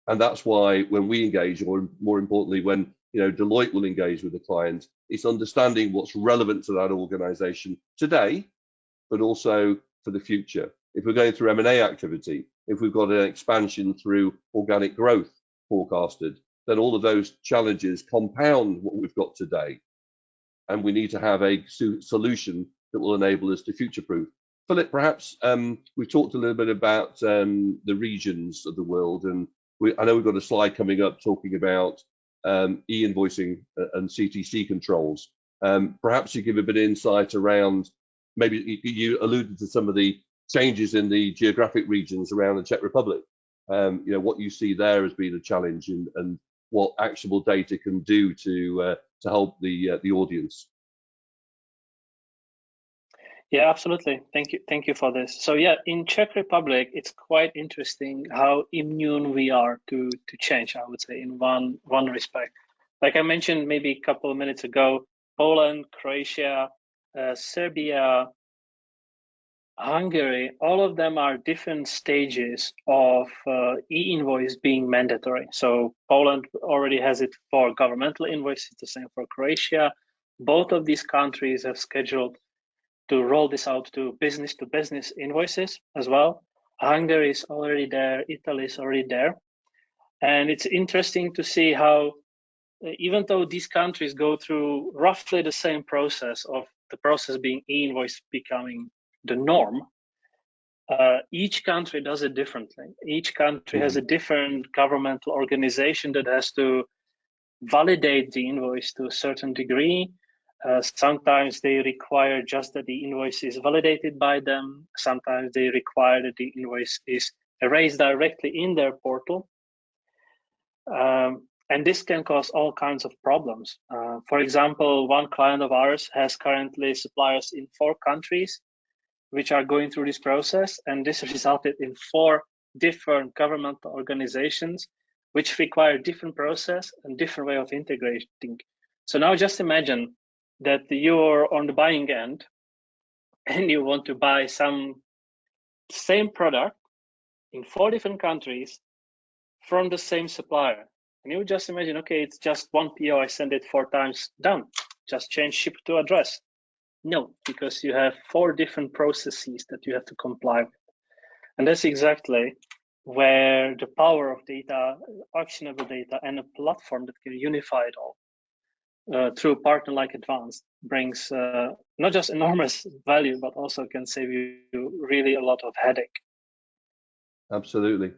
And that's why when we engage, or more importantly, when, you know, Deloitte will engage with the client, it's understanding what's relevant to that organization today, but also for the future. If we're going through M&A activity, if we've got an expansion through organic growth forecasted, then all of those challenges compound what we've got today. And we need to have a solution that will enable us to future-proof. Filip, perhaps we've talked a little bit about the regions of the world, and I know we've got a slide coming up talking about e-invoicing and CTC controls. Perhaps you give a bit of insight around, maybe you alluded to some of the changes in the geographic regions around the Czech Republic. You know, what you see there has been a challenge, and what actionable data can do to help the audience. Yeah, absolutely. Thank you for this. So yeah, in Czech Republic, it's quite interesting how immune we are to change, I would say, in one respect. Like I mentioned maybe a couple of minutes ago, Poland, Croatia, Serbia, Hungary, all of them are different stages of e-invoice being mandatory. So Poland already has it for governmental invoices, the same for Croatia. Both of these countries have scheduled to roll this out to business invoices as well. Hungary is already there, Italy is already there. And it's interesting to see how, even though these countries go through roughly the same process of the process being e-invoice becoming the norm, each country does it differently. Each country has a different governmental organization that has to validate the invoice to a certain degree. Sometimes they require just that the invoice is validated by them. Sometimes they require that the invoice is erased directly in their portal. And this can cause all kinds of problems. For example, one client of ours has currently suppliers in 4 countries which are going through this process, and this resulted in 4 different governmental organizations which require different process and different way of integrating. So now just imagine that you're on the buying end and you want to buy some same product in 4 different countries from the same supplier. And you just imagine, okay, it's just one PO, I send it 4 times, done. Just change ship to address. No, because you have 4 different processes that you have to comply with. And that's exactly where the power of data, actionable data, and a platform that can unify it all through a partner like Advanced brings not just enormous value, but also can save you really a lot of headache. Absolutely.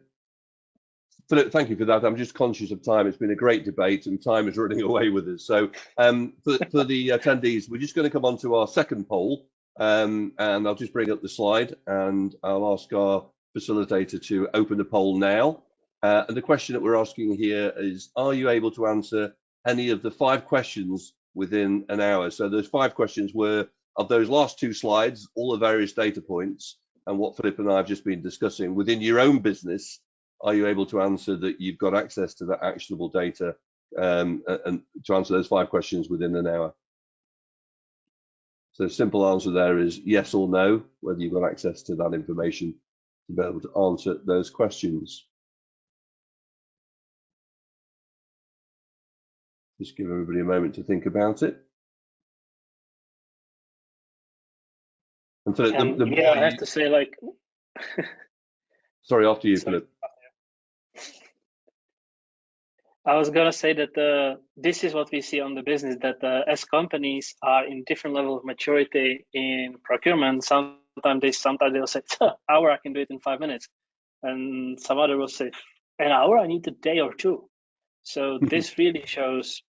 Filip, thank you for that. I'm just conscious of time. It's been a great debate and time is running away with us. So for the attendees, we're just going to come on to our second poll, and I'll just bring up the slide and I'll ask our facilitator to open the poll now. And the question that we're asking here is, are you able to answer any of the 5 questions within an hour. So those 5 questions were of those last 2 slides, all the various data points, and what Filip and I have just been discussing. Within your own business, are you able to answer that you've got access to that actionable data, and to answer those 5 questions within an hour? So the simple answer there is yes or no, whether you've got access to that information to be able to answer those questions. Just give everybody a moment to think about it. And Filip, I have to say, like, sorry, after you, Filip. I was gonna say that this is what we see on the business, that as companies are in different level of maturity in procurement, sometimes they'll say, hour, I can do it in 5 minutes. And some other will say, an hour, I need a day or 2. So this really shows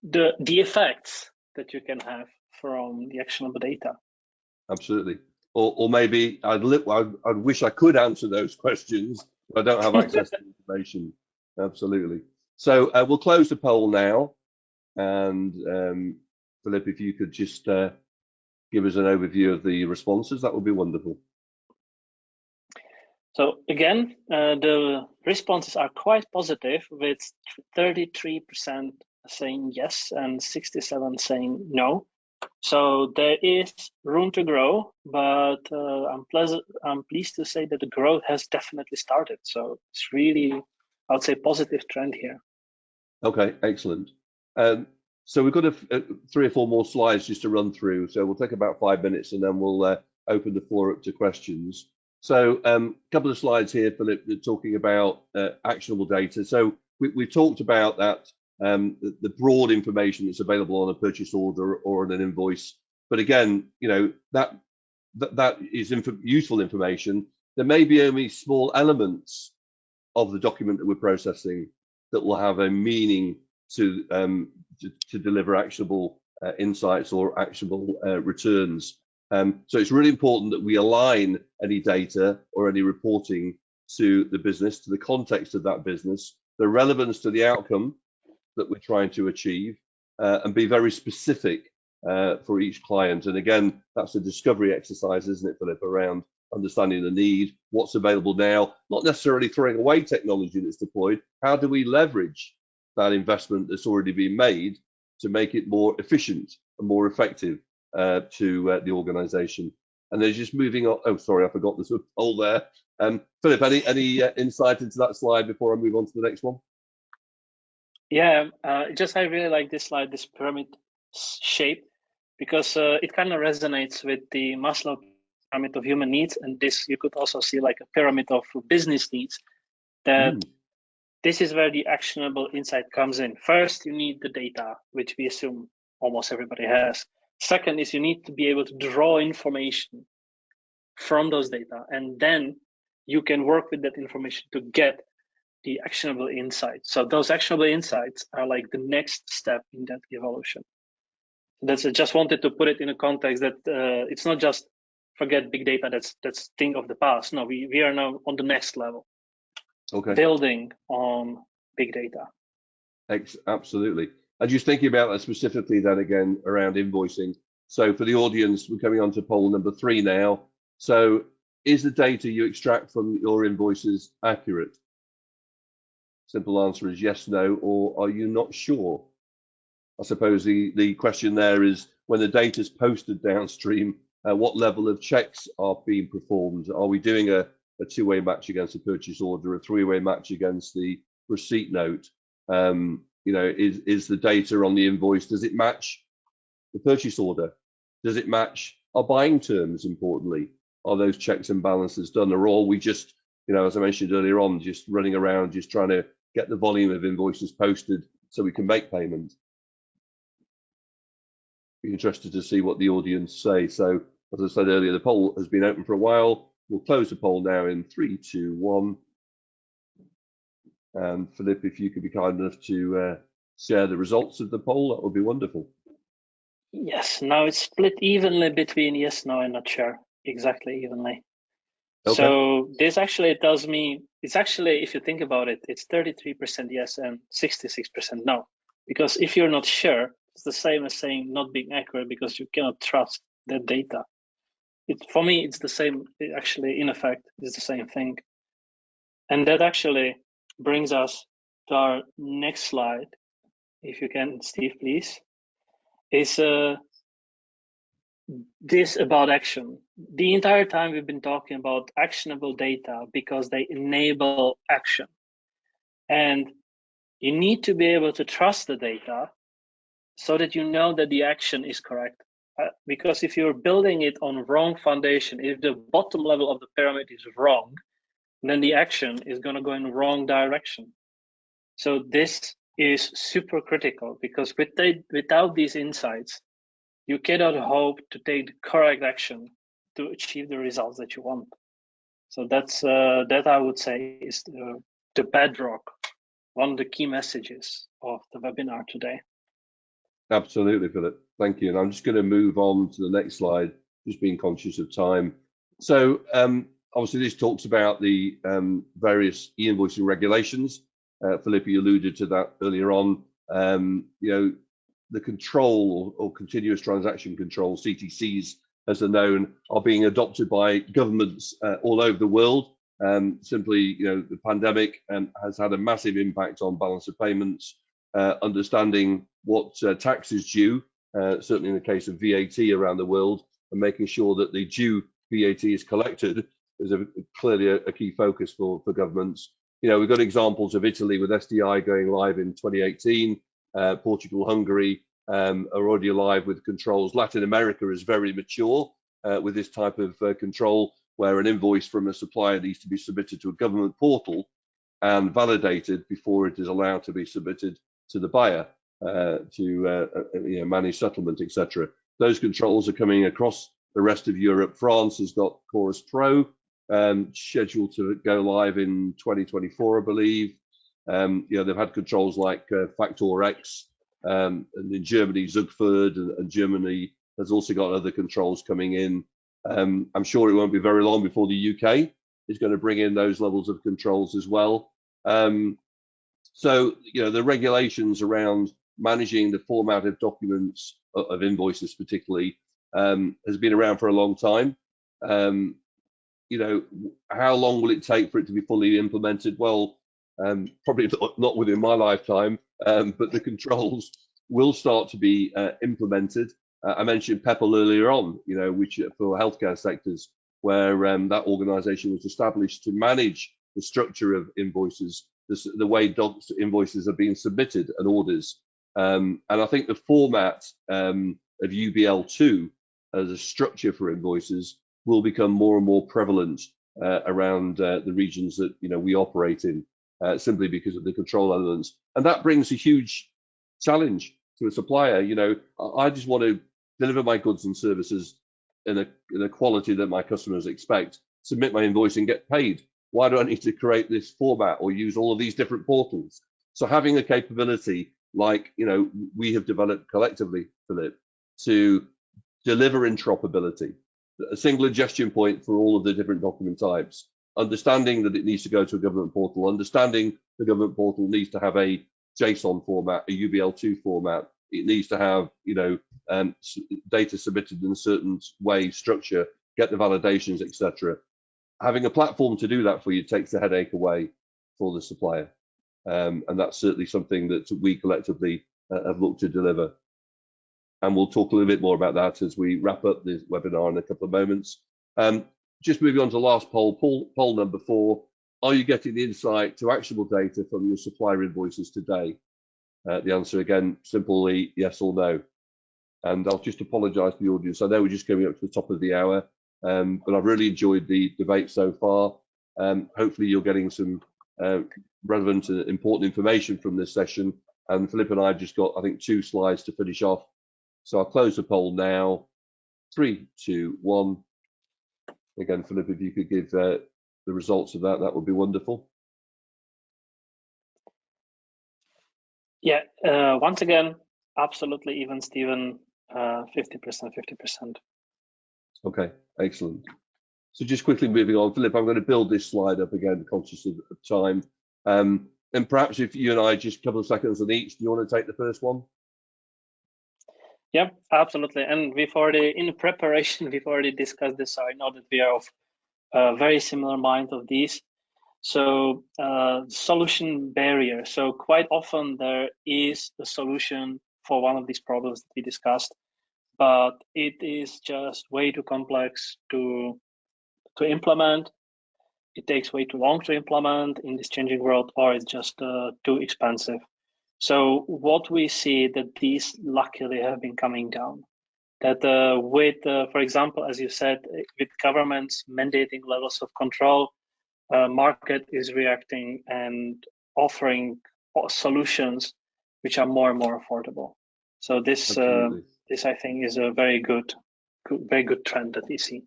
the effects that you can have from the actionable data. Absolutely. Or maybe I'd wish I could answer those questions, but I don't have access to information. Absolutely. So we'll close the poll now. And Filip, if you could just give us an overview of the responses, that would be wonderful. So again, the responses are quite positive, with 33% saying yes and 67% saying no. So there is room to grow, but I'm pleased to say that the growth has definitely started. So it's really, I would say, positive trend here. Okay, excellent. So we've got 3 or 4 more slides just to run through. So we'll take about 5 minutes and then we'll open the floor up to questions. So a couple of slides here, Filip, talking about actionable data. So we've talked about that, the broad information that's available on a purchase order or on an invoice. But again, you know, that is useful information. There may be only small elements of the document that we're processing that will have a meaning to deliver actionable insights or actionable returns. So it's really important that we align any data or any reporting to the business, to the context of that business, the relevance to the outcome that we're trying to achieve, and be very specific for each client. And again, that's a discovery exercise, isn't it, Filip, around understanding the need, what's available now, not necessarily throwing away technology that's deployed. How do we leverage that investment that's already been made to make it more efficient and more effective to the organization? And they're just moving on. Oh, sorry, I forgot this poll there. Filip, any insight into that slide before I move on to the next one? Yeah, I really like this slide, this pyramid shape, because it kind of resonates with the Maslow pyramid of human needs, and this you could also see like a pyramid of business needs. That this is where the actionable insight comes in. First, you need the data, which we assume almost everybody has. Second is you need to be able to draw information from those data, and then you can work with that information to get the actionable insights. So those actionable insights are like the next step in that evolution. I just wanted to put it in a context that it's not just forget big data, that's thing of the past. No, we are now on the next level. Okay. Building on big data. Absolutely. And just thinking about that specifically then again around invoicing. So for the audience, we're coming on to poll number 3 now. So is the data you extract from your invoices accurate? Simple answer is yes, no, or are you not sure? I suppose the question there is, when the data is posted downstream, what level of checks are being performed? Are we doing a 2-way match against a purchase order, a 3-way match against the receipt note? You know, is the data on the invoice, does it match the purchase order? Does it match our buying terms, importantly? Are those checks and balances done, or are we just, you know, as I mentioned earlier on, just running around, just trying to get the volume of invoices posted so we can make payment? Be interested to see what the audience say. So, as I said earlier, the poll has been open for a while. We'll close the poll now in 3, 2, 1. And Filip, if you could be kind enough to share the results of the poll, that would be wonderful. Yes, now it's split evenly between yes, no, and not sure. Exactly evenly. Okay. So this actually tells me, it's actually, if you think about it, it's 33% yes and 66% no. Because if you're not sure, it's the same as saying not being accurate because you cannot trust that data. For me, it's the same. Actually, in effect, it's the same thing. And that actually brings us to our next slide. If you can, Steve, please. Is this about action? The entire time we've been talking about actionable data because they enable action. And you need to be able to trust the data so that you know that the action is correct. Because if you're building it on wrong foundation, if the bottom level of the pyramid is wrong, then the action is going to go in the wrong direction. So this is super critical because without these insights, you cannot hope to take the correct action to achieve the results that you want. So that I would say is the bedrock, one of the key messages of the webinar today. Absolutely, Filip. Thank you. And I'm just going to move on to the next slide, just being conscious of time. So obviously this talks about the various e-invoicing regulations. Filip, you alluded to that earlier on. The control or continuous transaction control, CTCs as they're known, are being adopted by governments all over the world. Simply, the pandemic has had a massive impact on balance of payments, understanding what tax is due, certainly in the case of VAT around the world, and making sure that the due VAT is collected is clearly a key focus for governments. We've got examples of Italy with SDI going live in 2018, Portugal, Hungary are already alive with controls. Latin America is very mature with this type of control, where an invoice from a supplier needs to be submitted to a government portal and validated before it is allowed to be submitted to the buyer to manage settlement, etc. Those controls are coming across the rest of Europe. France has got Chorus Pro scheduled to go live in 2024, I believe. They've had controls like Factor X, and in Germany, Zugford, and Germany has also got other controls coming in. I'm sure it won't be very long before the UK is going to bring in those levels of controls as well. So, the regulations around managing the format of documents, of invoices particularly, has been around for a long time. How long will it take for it to be fully implemented? Well, probably not within my lifetime, but the controls will start to be implemented. I mentioned PEPL earlier on, which for healthcare sectors, where that organisation was established to manage the structure of invoices, the way invoices are being submitted and orders. And I think the format of UBL2 as a structure for invoices will become more and more prevalent around the regions that we operate in, simply because of the control elements. And that brings a huge challenge to a supplier. I just want to deliver my goods and services in a quality that my customers expect, submit my invoice and get paid. Why do I need to create this format or use all of these different portals? So having a capability like we have developed collectively, Filip, to deliver interoperability, a single ingestion point for all of the different document types, understanding that it needs to go to a government portal, understanding the government portal needs to have a JSON format, a UBL2 format, it needs to have data submitted in a certain way, structure, get the validations, etc. Having a platform to do that for you takes the headache away for the supplier, and that's certainly something that we collectively have looked to deliver. And we'll talk a little bit more about that as we wrap up this webinar in a couple of moments. Just moving on to the last poll number 4. Are you getting the insight to actionable data from your supplier invoices today? The answer again, simply yes or no. And I'll just apologise to the audience. I know we're just coming up to the top of the hour, but I've really enjoyed the debate so far. Hopefully you're getting some relevant and important information from this session. And Filip and I have just got, I think, 2 slides to finish off. So I'll close the poll now. 3, 2, 1. Again, Filip, if you could give the results of that, that would be wonderful. Yeah, once again, absolutely even, Stephen, 50%, 50%. Okay, excellent. So just quickly moving on, Filip, I'm going to build this slide up again, conscious of time. And perhaps if you and I just a couple of seconds on each, do you want to take the first one? Yeah, absolutely. And we've already, in preparation, we've already discussed this. So I know that we are of a very similar mind of these. So solution barrier. So quite often there is a solution for one of these problems that we discussed, but it is just way too complex to implement. It takes way too long to implement in this changing world, or it's just too expensive. So what we see that these luckily have been coming down. That with, for example, as you said, with governments mandating levels of control, market is reacting and offering solutions which are more and more affordable. So this this I think is a very good trend that we see.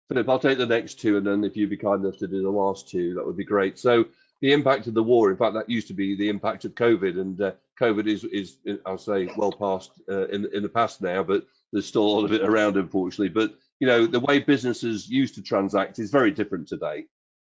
Filip, I'll take the next two, and then if you'd be kind enough to do the last two, that would be great. So the impact of the war, in fact, that used to be the impact of COVID, and COVID is I'll say well past in the past now, but there's still a lot of it around, unfortunately. But you know, the way businesses used to transact is very different today,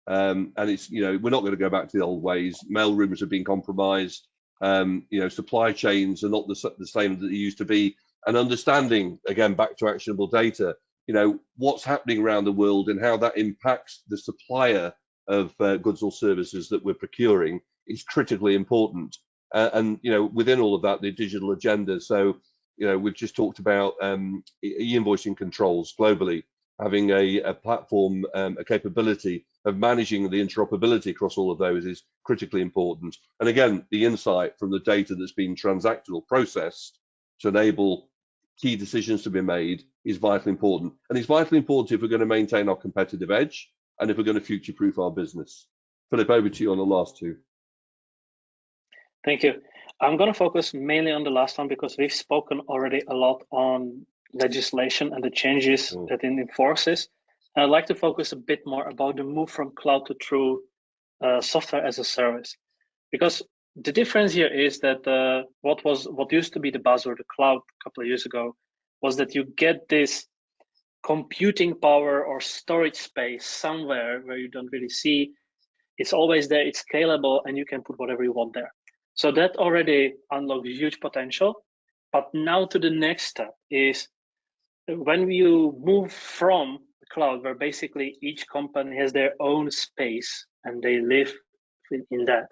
and it's, you know, we're not going to go back to the old ways. Mail rooms have been compromised. You know, supply chains are not the same that they used to be, and understanding, again, back to actionable data, you know, what's happening around the world and how that impacts the supplier of goods or services that we're procuring is critically important. And you know, within all of that, the digital agenda. So you know, we've just talked about e-invoicing controls globally, having a platform, a capability of managing the interoperability across all of those is critically important. And again, the insight from the data that's been transacted or processed to enable key decisions to be made is vitally important. And it's vitally important if we're going to maintain our competitive edge and if we're going to future-proof our business. Filip, over to you on the last two. Thank you. I'm going to focus mainly on the last one because we've spoken already a lot on legislation and the changes that it enforces. And I'd like to focus a bit more about the move from cloud to true software as a service, because the difference here is that what used to be the buzzword, the cloud, a couple of years ago, was that you get this computing power or storage space somewhere where you don't really see. It's always there, it's scalable, and you can put whatever you want there. So that already unlocks huge potential. But now to the next step is when you move from the cloud, where basically each company has their own space and they live in that.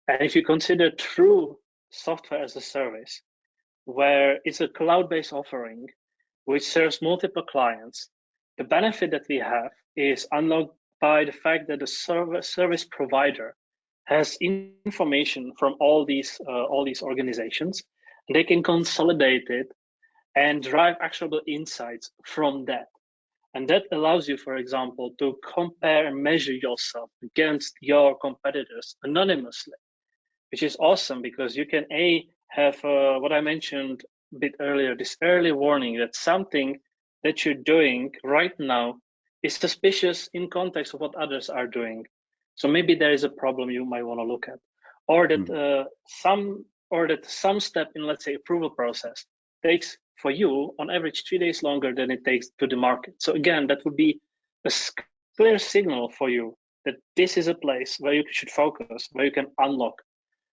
And if you consider true software as a service, where it's a cloud-based offering which serves multiple clients, the benefit that we have is unlocked by the fact that the service provider has information from all these organizations. They can consolidate it and drive actionable insights from that. And that allows you, for example, to compare and measure yourself against your competitors anonymously, which is awesome because you can have what I mentioned a bit earlier, this early warning that something that you're doing right now is suspicious in context of what others are doing. So maybe there is a problem you might want to look at, or that some step in, let's say, approval process takes for you on average 3 days longer than it takes to the market. So again, that would be a clear signal for you that this is a place where you should focus, where you can unlock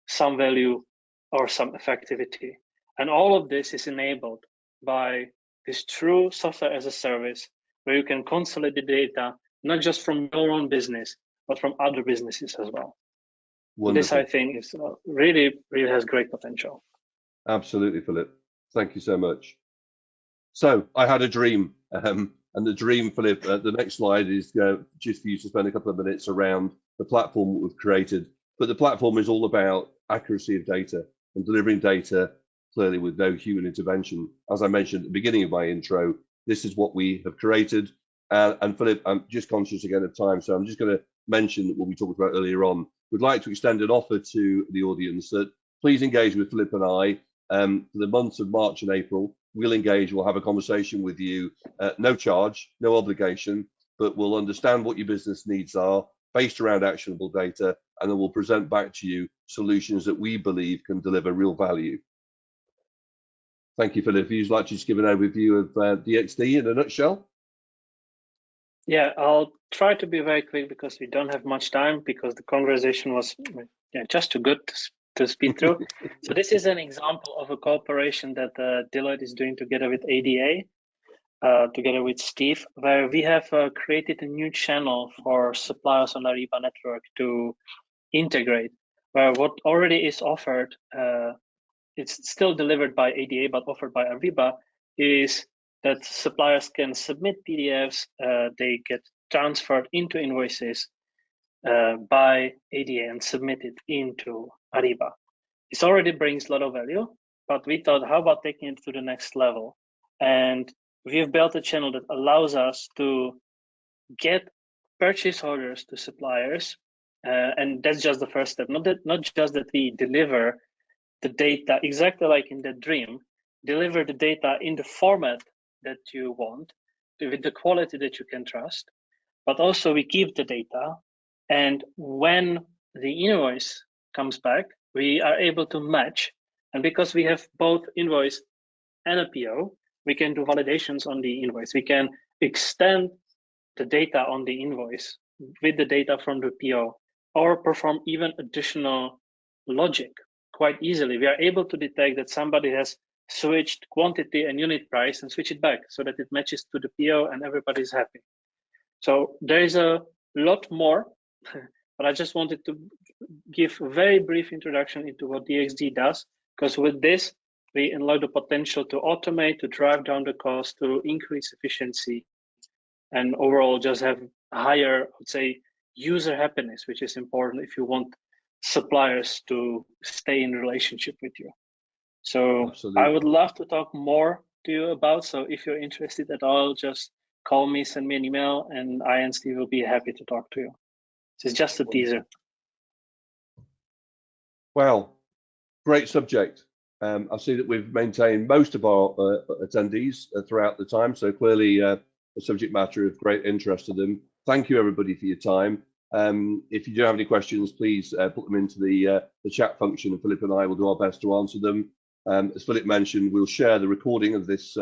some value or some effectivity. And all of this is enabled by this true software as a service, where you can consolidate data, not just from your own business, but from other businesses as well. This, I think, is really has great potential. Absolutely, Filip. Thank you so much. So I had a dream, and the dream, Filip, the next slide is just for you to spend a couple of minutes around the platform that we've created. But the platform is all about accuracy of data and delivering data clearly with no human intervention. As I mentioned at the beginning of my intro, this is what we have created. And Filip, I'm just conscious again of time, so I'm just going to mention what we talked about earlier on. We'd like to extend an offer to the audience that please engage with Filip and I for the months of March and April. We'll engage, we'll have a conversation with you, no charge, no obligation, but we'll understand what your business needs are based around actionable data, and then we'll present back to you solutions that we believe can deliver real value. Thank you, Filip. If you'd like to just give an overview of DXD in a nutshell. Yeah, I'll try to be very quick because we don't have much time, because the conversation was just too good to speed through. So this is an example of a cooperation that Deloitte is doing together with ADA, together with Steve, where we have created a new channel for suppliers on the Ariba network to integrate, where what already is offered, it's still delivered by ADA, but offered by Ariba, is that suppliers can submit PDFs, they get transferred into invoices by ADA and submitted into Ariba. This already brings a lot of value, but we thought, how about taking it to the next level? And we've built a channel that allows us to get purchase orders to suppliers, and that's just the first step. Not just that we deliver the data exactly like in the dream, deliver the data in the format that you want, with the quality that you can trust, but also we keep the data, and when the invoice comes back, we are able to match. And because we have both invoice and a PO, we can do validations on the invoice. We can extend the data on the invoice with the data from the PO, or perform even additional logic quite easily. We are able to detect that somebody has switched quantity and unit price and switch it back so that it matches to the PO and everybody's happy. So there is a lot more, but I just wanted to give a very brief introduction into what DXD does, because with this, we unlock the potential to automate, to drive down the cost, to increase efficiency, and overall just have higher, I would say, user happiness, which is important if you want suppliers to stay in relationship with you. So absolutely, I would love to talk more to you about. So if you're interested at all, just call me, send me an email, and I and Steve will be happy to talk to you. This is just a teaser. Wow, great subject. I see that we've maintained most of our attendees throughout the time, so clearly a subject matter of great interest to them. Thank you, everybody, for your time. If you do have any questions, please put them into the chat function, and Filip and I will do our best to answer them. As Filip mentioned, we'll share the recording of this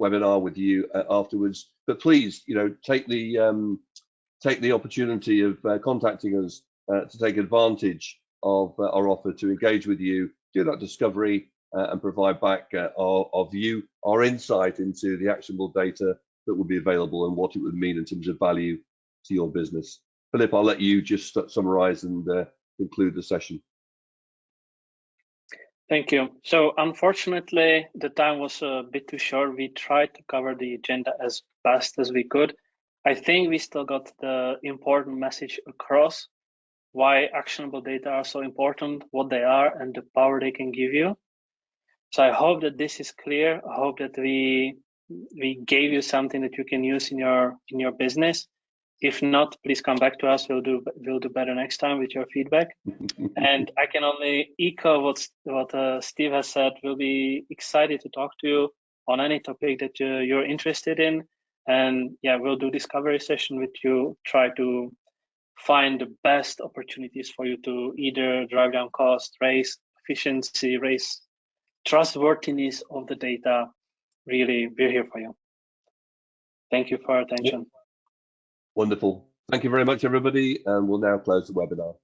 webinar with you afterwards. But please, take the opportunity of contacting us to take advantage of our offer to engage with you, do that discovery, and provide back our view, our insight into the actionable data that will be available and what it would mean in terms of value to your business. Filip, I'll let you just summarize and conclude the session. Thank you. So unfortunately, the time was a bit too short. We tried to cover the agenda as best as we could. I think we still got the important message across, why actionable data are so important, what they are, and the power they can give you. So I hope that this is clear. I hope that we gave you something that you can use in your business. If not, please come back to us. We'll do better next time with your feedback. And I can only echo what Steve has said. We'll be excited to talk to you on any topic that you're interested in. And yeah, we'll do discovery session with you, try to find the best opportunities for you to either drive down cost, raise efficiency, raise trustworthiness of the data. Really, we're here for you. Thank you for your attention. Wonderful. Thank you very much, everybody. And we'll now close the webinar.